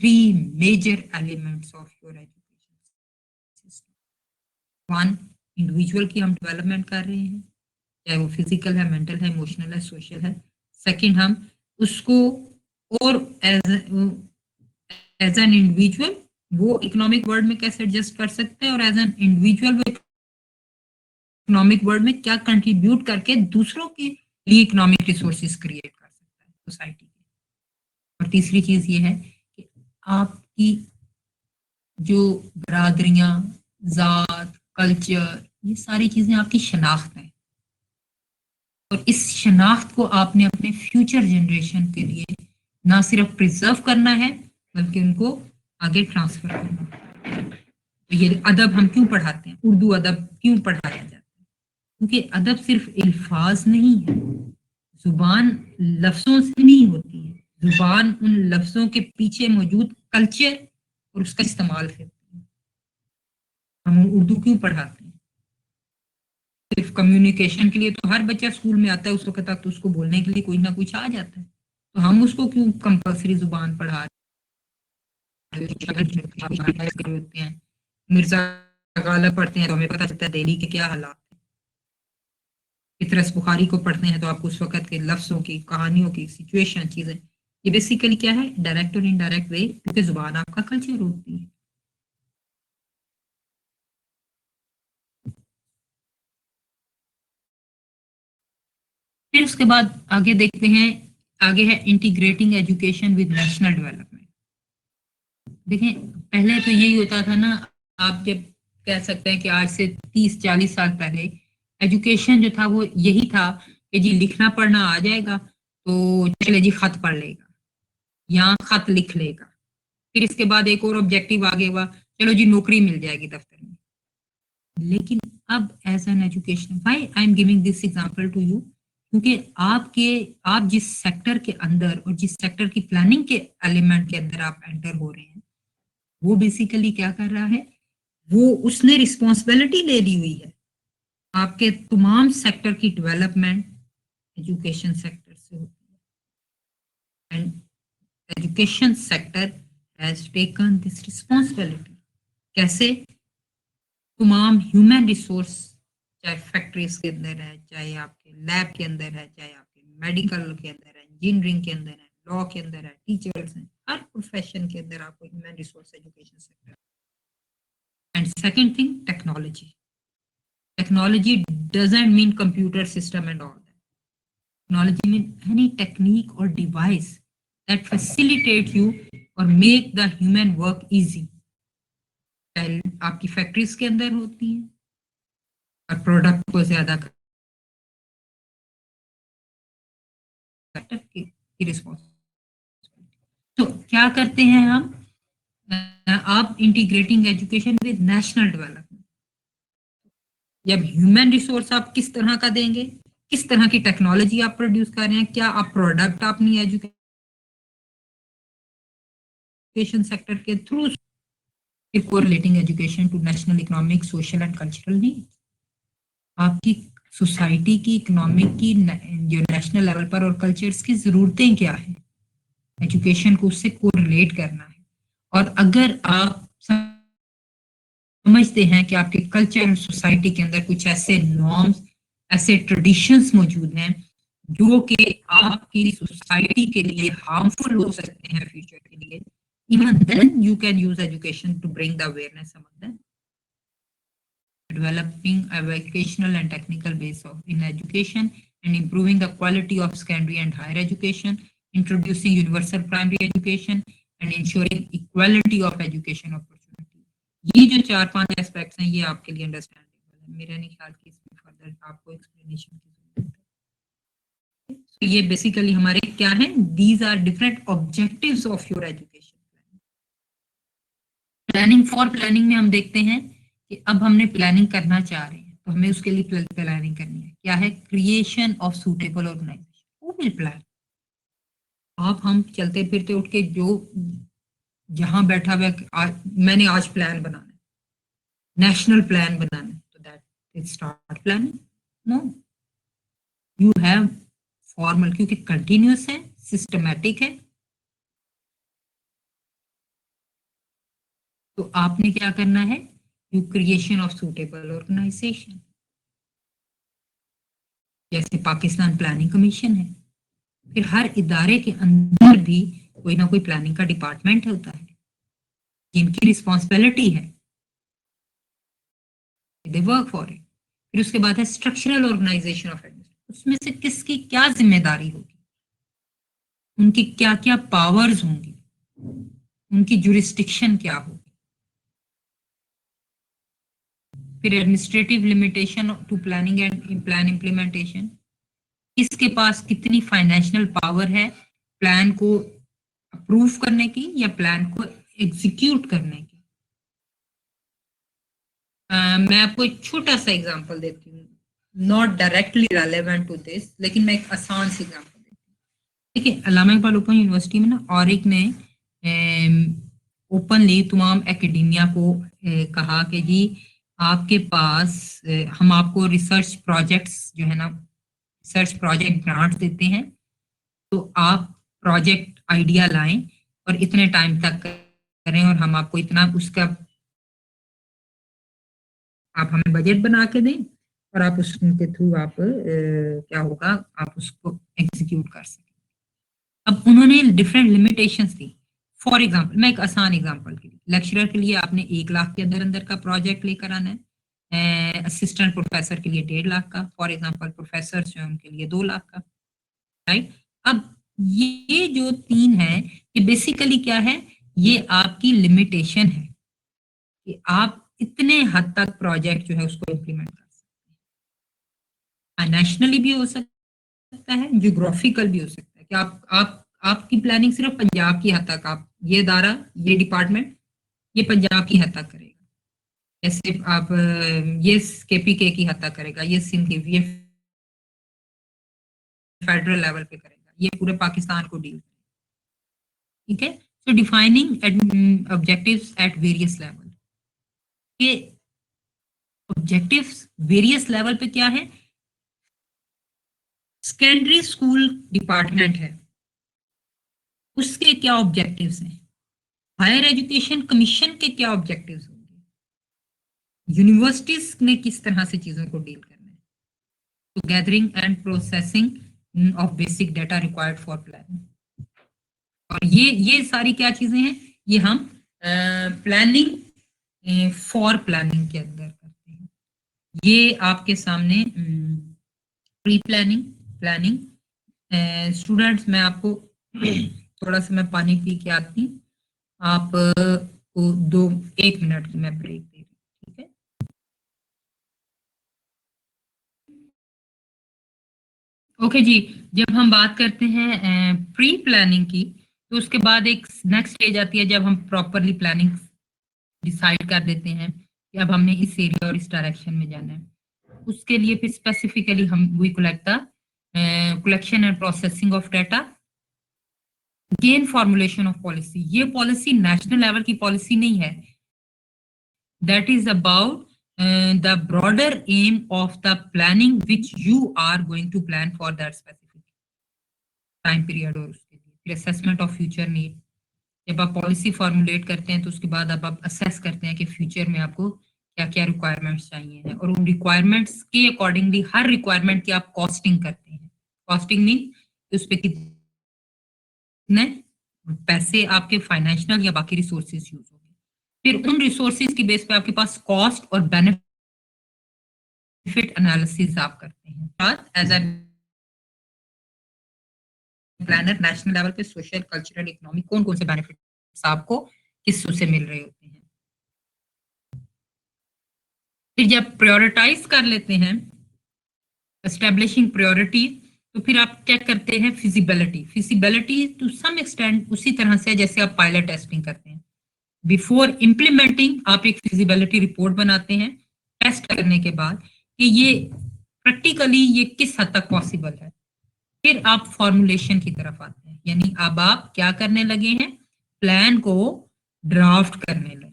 three major elements of your education system. One, individual की हम डेवलपमेंट कर रहे हैं, चाहे वो फिजिकल है, मेंटल है, इमोशनल है, सोशल है। सेकंड, हम उसको और एज एन इंडिविजुअल वो इकोनॉमिक वर्ल्ड में कैसे एडजस्ट कर सकते हैं, और एज एन इंडिविजुअल वो इकोनॉमिक वर्ल्ड में क्या कंट्रीब्यूट करके दूसरों के लिए इकोनॉमिक रिसोर्सेज क्रिएट कर सकता है सोसाइटी के। और तीसरी चीज ये है कि आपकी जो बरादरियां, जात, कल्चर, ये सारी चीजें आपकी शनाख्त है, और इस शनाख्त को आपने अपने फ्यूचर जनरेशन के लिए ना सिर्फ प्रिजर्व करना है बल्कि उनको आगे ट्रांसफर करना है। तो ये अदब हम क्यों पढ़ाते हैं, उर्दू अदब क्यों पढ़ाया जाता है? क्योंकि अदब सिर्फ अल्फाज नहीं है, जुबान लफ्जों से नहीं होती है, जुबान उन लफ्जों के पीछे मौजूद कल्चर और उसका इस्तेमाल है। हम उर्दू क्यों पढ़ाते हैं? सिर्फ कम्युनिकेशन के लिए तो हर बच्चा स्कूल में आता है, उस वक्त तक तो उसको बोलने के लिए कोई ना कुछ आ जाता है, तो हम उसको क्यों कंपल्सरी जुबान पढ़ा होते हैं? मिर्जा गालिब पढ़ते हैं तो हमें पता चलता है दिल्ली के क्या हालात हैं। फितरस बुखारी को पढ़ते हैं तो आपको उस वक्त के लफ्जों की, कहानियों की, सिचुएशन, चीजें, ये बेसिकली क्या है, डायरेक्ट और इनडायरेक्ट वे, क्योंकि जुबान आपका कल्चर होती है। फिर उसके बाद आगे देखते हैं, आगे है integrating education with national development. देखें, पहले तो यही होता था ना, आप जब कह सकते हैं कि आज से 30-40 साल पहले एजुकेशन जो था वो यही था कि जी लिखना पढ़ना आ जाएगा तो चले जी खत पढ़ लेगा या खत लिख लेगा। फिर इसके बाद एक और ऑब्जेक्टिव आ गया, चलो जी नौकरी मिल जाएगी दफ्तर में। लेकिन अब as an education, why I am giving this example to you, क्योंकि आप जिस सेक्टर के अंदर और जिस सेक्टर की प्लानिंग के एलिमेंट के अंदर आप एंटर हो रहे हैं, वो बेसिकली क्या कर रहा है, वो उसने रिस्पॉन्सिबिलिटी ले ली हुई है आपके तमाम सेक्टर की डेवलपमेंट एजुकेशन सेक्टर से होती है। And education sector has taken this responsibility. कैसे? तमाम ह्यूमन रिसोर्स, चाहे फैक्ट्रीज के अंदर है, चाहे आपके लैब के अंदर है, चाहे आपके मेडिकल के अंदर है, इंजीनियरिंग के अंदर है, लॉ के अंदर है, टीचर्स हैं, हर प्रोफेशन के अंदर आपको human resource education sector. And second thing, technology. Technology doesn't mean computer system and all that. Technology mean any technique और डिवाइस दैट फैसिलिटेट यू और make the human work easy. आपकी factories के अंदर होती है और प्रोडक्ट को ज्यादा की रिस्पॉन्सिबिलिटी। तो क्या करते हैं हम, आप integrating education with national development. जब ह्यूमन रिसोर्स आप किस तरह का देंगे, किस तरह की टेक्नोलॉजी आप प्रोड्यूस कर रहे हैं, क्या आप प्रोडक्ट अपनी एजुकेशन सेक्टर के through correlating education to national economic, social and cultural need. आपकी सोसाइटी की, इकोनॉमिक की, जो नेशनल लेवल पर और कल्चर्स की जरूरतें क्या है, एजुकेशन को उससे कोरिलेट करना है। और अगर आप समझते हैं कि आपके कल्चर और सोसाइटी के अंदर कुछ ऐसे नॉर्म्स, ऐसे ट्रेडिशंस मौजूद हैं जो कि आपकी सोसाइटी के लिए हार्मफुल हो सकते हैं फ्यूचर के लिए, even then you can use education to bring the awareness among them. Developing a vocational and technical base of in education and improving the quality of secondary and higher education, introducing universal primary education and ensuring equality of education opportunity. ये जो 4-5 aspects हैं ये आपके लिए understandable है, मेरा नहीं ख्याल कि इसमें फर्दर आपको एक्सप्लेनेशन की जरूरत है। तो ये बेसिकली हमारे क्या है, these are different objectives of your education planning. For planning में हम देखते हैं कि अब हमने प्लानिंग करना चाह रहे हैं तो हमें उसके लिए प्लानिंग करनी है। क्या है? Creation of suitable organisation. Who will plan? आप हम चलते फिरते उठ के जो जहां बैठा हुआ मैंने आज प्लान बनाना है, नेशनल प्लान बनाना है, तो that is start planning. No, you have formal क्योंकि कंटिन्यूस है, सिस्टमैटिक है। तो आपने क्या करना है, you creation of suitable organisation, जैसे पाकिस्तान प्लानिंग कमीशन है। फिर हर इदारे के अंदर भी कोई ना कोई प्लानिंग का डिपार्टमेंट होता है जिनकी रिस्पॉन्सिबिलिटी है, दे वर्क फॉर इट। फिर उसके बाद है स्ट्रक्चरल ऑर्गेनाइजेशन ऑफ एडमिनिस्ट्रेशन, उसमें से किसकी क्या जिम्मेदारी होगी, उनकी क्या क्या पावर्स होंगी, उनकी जुरिस्डिक्शन क्या होगी। फिर administrative limitation to planning and plan implementation, किसके पास कितनी फाइनेंशियल पावर है प्लान को अप्रूव करने की या प्लान को एग्जीक्यूट करने की। मैं आपको एक छोटा सा एग्जांपल देती हूँ, not directly relevant to this, लेकिन मैं एक आसान सी एग्जांपल देती हूँ। देखिए, अल्लामा इकबाल ओपन यूनिवर्सिटी में ना ऑरिक ने ओपनली तमाम एकेडमिया को कहा कि जी आपके पास हम आपको रिसर्च प्रोजेक्ट्स जो है ना, रिसर्च प्रोजेक्ट ग्रांट देते हैं, तो आप प्रोजेक्ट आइडिया लाएं और इतने टाइम तक करें और हम आपको इतना उसका, आप हमें बजट बना के दें और आप उसके थ्रू आप क्या होगा, आप उसको एग्जीक्यूट कर सकें। अब उन्होंने different limitations the. For example, मैं एक आसान एग्जांपल के लिए, लेक्चरर के लिए आपने 1 लाख के अंदर अंदर का प्रोजेक्ट लेकर आना है, असिस्टेंट प्रोफेसर के लिए 1.5 लाख का, फॉर एग्जांपल प्रोफेसर जो है उनके लिए 2 लाख का, राइट। अब ये जो 3 है, ये बेसिकली क्या है, ये आपकी लिमिटेशन है कि आप इतने हद तक प्रोजेक्ट जो है उसको इम्प्लीमेंट कर सकते हैं। नेशनली भी हो सकता है, जियोग्राफिकल भी हो सकता है कि आप आपकी प्लानिंग सिर्फ पंजाब की हद तक, आप ये दायरा, ये डिपार्टमेंट ये पंजाब की हद तक करेगा, जैसे आप ये केपीके की हद तक करेगा, ये सिंध की, ये फेडरल लेवल पे करेगा, ये पूरे पाकिस्तान को डील करेगा। ठीक है, so defining objectives at various level, ये ऑब्जेक्टिव्स वेरियस लेवल पे क्या है, सेकेंडरी स्कूल डिपार्टमेंट है, उसके क्या ऑब्जेक्टिव्स हैं, हायर एजुकेशन कमीशन के क्या ऑब्जेक्टिव्स होंगे, यूनिवर्सिटीज ने किस तरह से चीजों को डील करना है, तो gathering and processing of basic data required for planning. और ये सारी क्या चीजें हैं, ये हम प्लानिंग फॉर प्लानिंग के अंदर करते हैं। ये आपके सामने प्री प्लानिंग, प्लानिंग। स्टूडेंट्स, मैं आपको थोड़ा सा मैं पानी पी के आती हूँ, आप को 1 मिनट की मैं ब्रेक दे रही हूँ, ठीक है। ओके जी, जब हम बात करते हैं प्री प्लानिंग की, तो उसके बाद एक नेक्स्ट स्टेज आती है जब हम प्रॉपरली प्लानिंग डिसाइड कर देते हैं कि अब हमने इस एरिया और इस डायरेक्शन में जाना है। उसके लिए फिर स्पेसिफिकली हम we collect the collection and processing of data, gain formulation of policy. ये पॉलिसी नेशनल लेवल की पॉलिसी नहीं है, that is about the broader aim of the planning which you are going to plan for that specific time period। और उसके लिए फिर assessment of future need, जब आप पॉलिसी फॉर्मुलेट करते हैं तो उसके बाद अब आप असेस करते हैं कि फ्यूचर में आपको क्या क्या रिक्वायरमेंट्स चाहिए हैं, और उन रिक्वायरमेंट्स के अकॉर्डिंगली हर रिक्वायरमेंट की आप कॉस्टिंग करते हैं। कॉस्टिंग मीन उस पर कितने पैसे आपके फाइनेंशियल या बाकी रिसोर्सेज यूज होंगे, फिर उन रिसोर्सेज की बेस पे आपके पास कॉस्ट और बेनिफिट एनालिसिस आप करते हैं। As a planner national level पे सोशल, कल्चरल, इकोनॉमिक कौन कौन से बेनिफिट्स आपको किसों से मिल रहे होते हैं। फिर जब प्रायोरिटाइज कर लेते हैं, एस्टेब्लिशिंग प्रायोरिटी, तो फिर आप क्या करते हैं, feasibility. Feasibility to some extent उसी तरह से जैसे आप पायलट टेस्टिंग करते हैं, बिफोर इम्प्लीमेंटिंग आप एक फिजिबिलिटी रिपोर्ट बनाते हैं टेस्ट करने के बाद कि ये प्रैक्टिकली ये किस हद तक पॉसिबल है। फिर आप फॉर्मुलेशन की तरफ आते हैं, यानी अब आप क्या करने लगे हैं, प्लान को ड्राफ्ट करने लगे।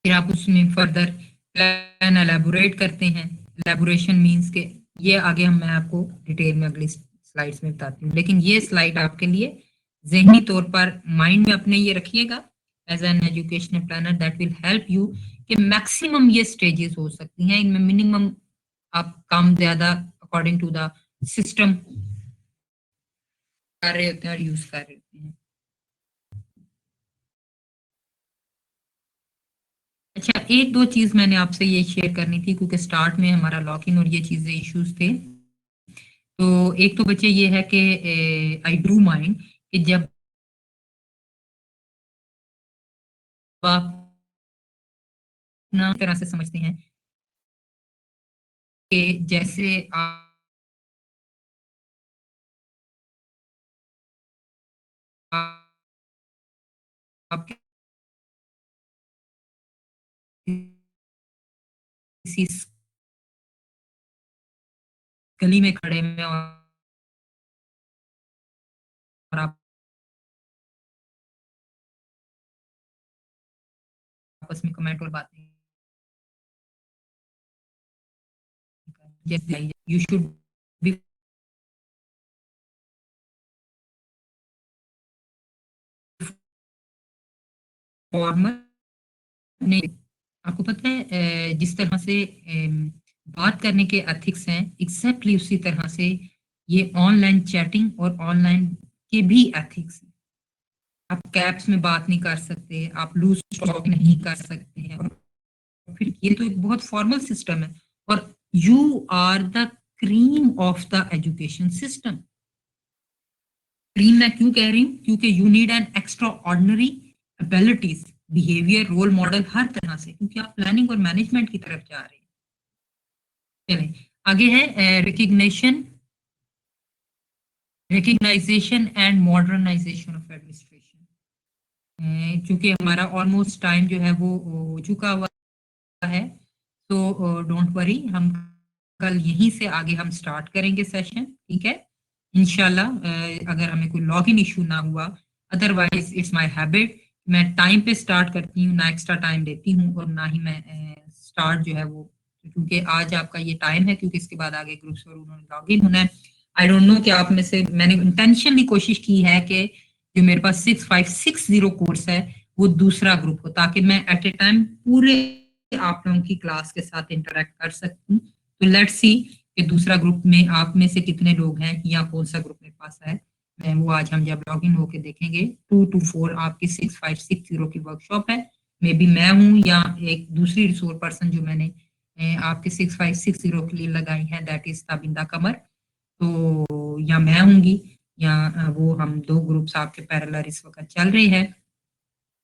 फिर आप उसमें फर्दर प्लान एलेबोरेट करते हैं। एलेबोरेशन मींस के ये आगे मैं आपको डिटेल में अगली स्लाइड्स में बताती हूँ, लेकिन ये स्लाइड आपके लिए ज़हनी तौर पर माइंड में अपने ये रखिएगा as an educational planner, that will help you कि मैक्सिमम ये स्टेजेस हो सकती हैं, इनमें मिनिमम आप कम ज्यादा अकॉर्डिंग टू द सिस्टम कर रहे होते हैं और यूज कर रहे होते हैं। अच्छा, एक दो चीज मैंने आपसे ये शेयर करनी थी, क्योंकि स्टार्ट में हमारा लॉक इन और ये चीजें इश्यूज थे। तो एक तो बच्चे ये है कि आई डू माइंड कि जब आप ना तरह से समझते हैं कि जैसे आप किसी गली में खड़े में और आप आपस में कमेंट और बातें, जैसे यू शुड बी फॉर्मल। नहीं, आपको पता है जिस तरह से बात करने के एथिक्स हैं, एग्जैक्टली उसी तरह से ये ऑनलाइन चैटिंग और ऑनलाइन के भी एथिक्स हैं। आप कैप्स में बात नहीं कर सकते, आप लूज टॉक नहीं कर सकते हैं, और फिर ये तो एक बहुत फॉर्मल सिस्टम है, और you are the cream of the education system. Cream मैं क्यों कह रही हूँ? क्योंकि you need an extraordinary abilities, behaviour, role model, हर तरह से, क्योंकि आप प्लानिंग और मैनेजमेंट की तरफ जा रहे हैं। चलें आगे है recognition, recognisation and modernisation of administration. क्योंकि हमारा ऑलमोस्ट टाइम जो है वो हो चुका हुआ है, तो डोंट वरी, हम कल यहीं से आगे हम स्टार्ट करेंगे सेशन, ठीक है इंशाल्लाह। अगर हमें कोई लॉग इन इशू ना हुआ, अदरवाइज इट्स माय हैबिट, मैं टाइम पे स्टार्ट करती हूँ, ना एक्स्ट्रा टाइम देती हूँ, और ना ही मैं स्टार्ट जो है वो, क्योंकि आज आपका ये टाइम है, क्योंकि इसके बाद आगे ग्रुप्स और उन्होंने लॉग इन होना है। आई डोंट नो कि आप में से, मैंने इंटेंशनली कोशिश की है कि जो मेरे पास 6560 कोर्स है वो दूसरा ग्रुप हो, ताकि मैं एट ए टाइम पूरे आप लोगों की क्लास के साथ इंटरेक्ट कर सकूं। तो लेट्स सी कि दूसरा ग्रुप में आप में से कितने लोग हैं या कौन सा ग्रुप मेरे पास है। वो आज हम जब लॉग इन होके देखेंगे। 2 to 4 आपकी 6560 की वर्कशॉप है, मे बी मैं हूँ या एक दूसरी रिसोर्स पर्सन जो मैंने आपके 6560 के लिए लगाई है, दैट इज ताबिंदा कमर। तो या मैं होंगी या वो, हम दो ग्रुप्स आपके पैरेलल इस वक्त चल रहे हैं।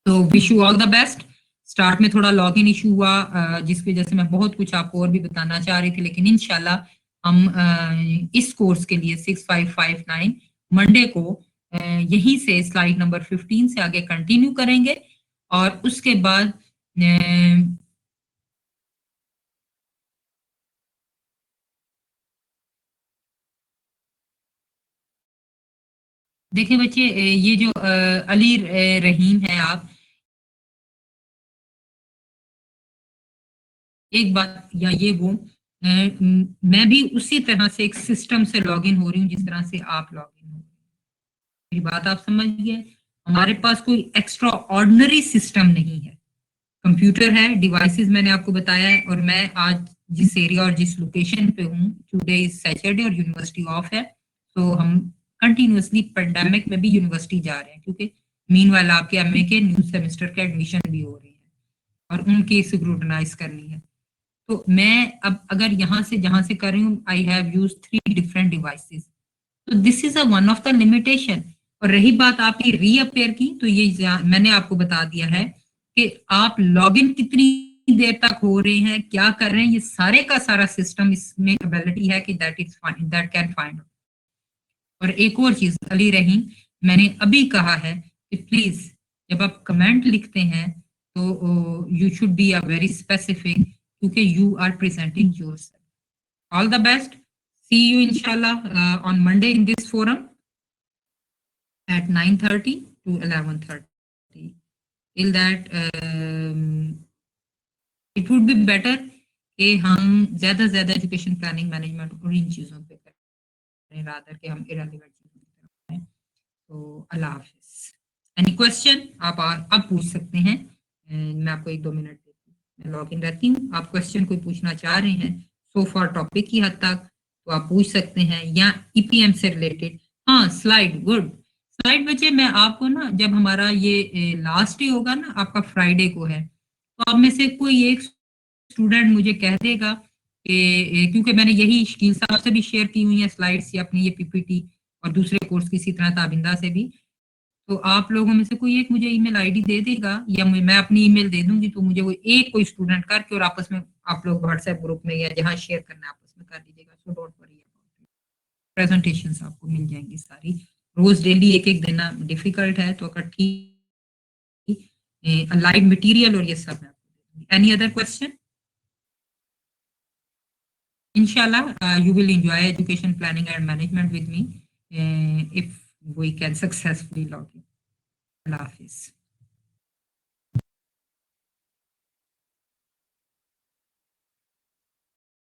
तो wish you all the best. Start में थोड़ा लॉग इन इशू हुआ, जिसकी वजह से मैं बहुत कुछ आपको और भी बताना चाह रही थी, लेकिन इंशाल्लाह हम इस कोर्स के लिए 6559 मंडे को यहीं से स्लाइड नंबर 15 से आगे कंटिन्यू करेंगे, और उसके बाद देखिए बच्चे, ये जो अली रहीम है, आप एक बात या ये वो, मैं भी उसी तरह से एक सिस्टम से लॉग इन हो रही हूँ जिस तरह से आप लॉग इन हो, मेरी बात आप समझ गए। हमारे पास कोई एक्स्ट्रा ऑर्डिनरी सिस्टम नहीं है। कंप्यूटर है, डिवाइसेस मैंने आपको बताया है, और मैं आज जिस एरिया और जिस लोकेशन पे हूँ, टुडे इज सैटरडे और यूनिवर्सिटी ऑफ है, तो हम कंटिन्यूअसली पेंडेमिक में भी यूनिवर्सिटी जा रहे हैं, क्योंकि मीन वाला आपके एमए के न्यू सेमेस्टर के एडमिशन भी हो रही है और उनकी सिक्रोनाइज करनी है। तो मैं अब अगर यहाँ से जहां से कर रही हूँ, I have use 3 different devices, तो this is a one of the limitation. और रही बात आपकी रीअपेयर की, तो ये मैंने आपको बता दिया है कि आप लॉगिन कितनी देर तक हो रहे हैं, क्या कर रहे हैं, ये सारे का सारा सिस्टम इसमें एबिलिटी है कि that is find, that can find. और एक और चीज अली रहीम, मैंने अभी कहा है कि प्लीज जब आप कमेंट लिखते हैं तो you should be a very specific, क्योंकि you are presenting yourself. All the best, see you इंशाल्लाह on Monday in this forum at 9:30 to 11:30. Till that, it would be better कि हम ज्यादा से ज्यादा एजुकेशन प्लानिंग मैनेजमेंट और इन चीजों पे करें रादर कि हम इरेलीवेंट चीजों की तरफ जाएं। तो अल्लाह हाफिज। एनी क्वेश्चन आप अब पूछ सकते हैं। मैं आपको 1-2 मिनट देती हूँ, मैं लॉग इन रहती हूँ। आप क्वेश्चन कोई पूछना चाह रहे हैं सो फॉर टॉपिक की हद तक तो आप पूछ सकते हैं, या ईपीएम से रिलेटेड। हाँ, स्लाइड गुड। स्लाइड बच्चे मैं आपको ना, जब हमारा ये लास्ट डे होगा ना, आपका फ्राइडे को है, तो आप में से कोई एक स्टूडेंट मुझे कह देगा कि, क्योंकि मैंने यही शकील साहब से भी शेयर की हुई है स्लाइड्स या अपनी ये पीपीटी, और दूसरे कोर्स की इसी तरह ताबिंदा से भी। तो आप लोगों में से कोई एक मुझे ईमेल आईडी दे देगा, या मैं अपनी ईमेल दे दूंगी, तो मुझे वो एक कोई स्टूडेंट करके और आपस में आप लोग व्हाट्सएप ग्रुप में या जहाँ शेयर करना है आपस में कर लीजिएगा। सो डोंट वरी, प्रेजेंटेशंस आपको मिल जाएंगी सारी। रोज डेली एक एक देना डिफिकल्ट है, तो अगर ठीक लाइव मटेरियल और ये सब है। Any other question? Inshallah, you will enjoy education planning and management with me if we can successfully log in. Allah Hafiz.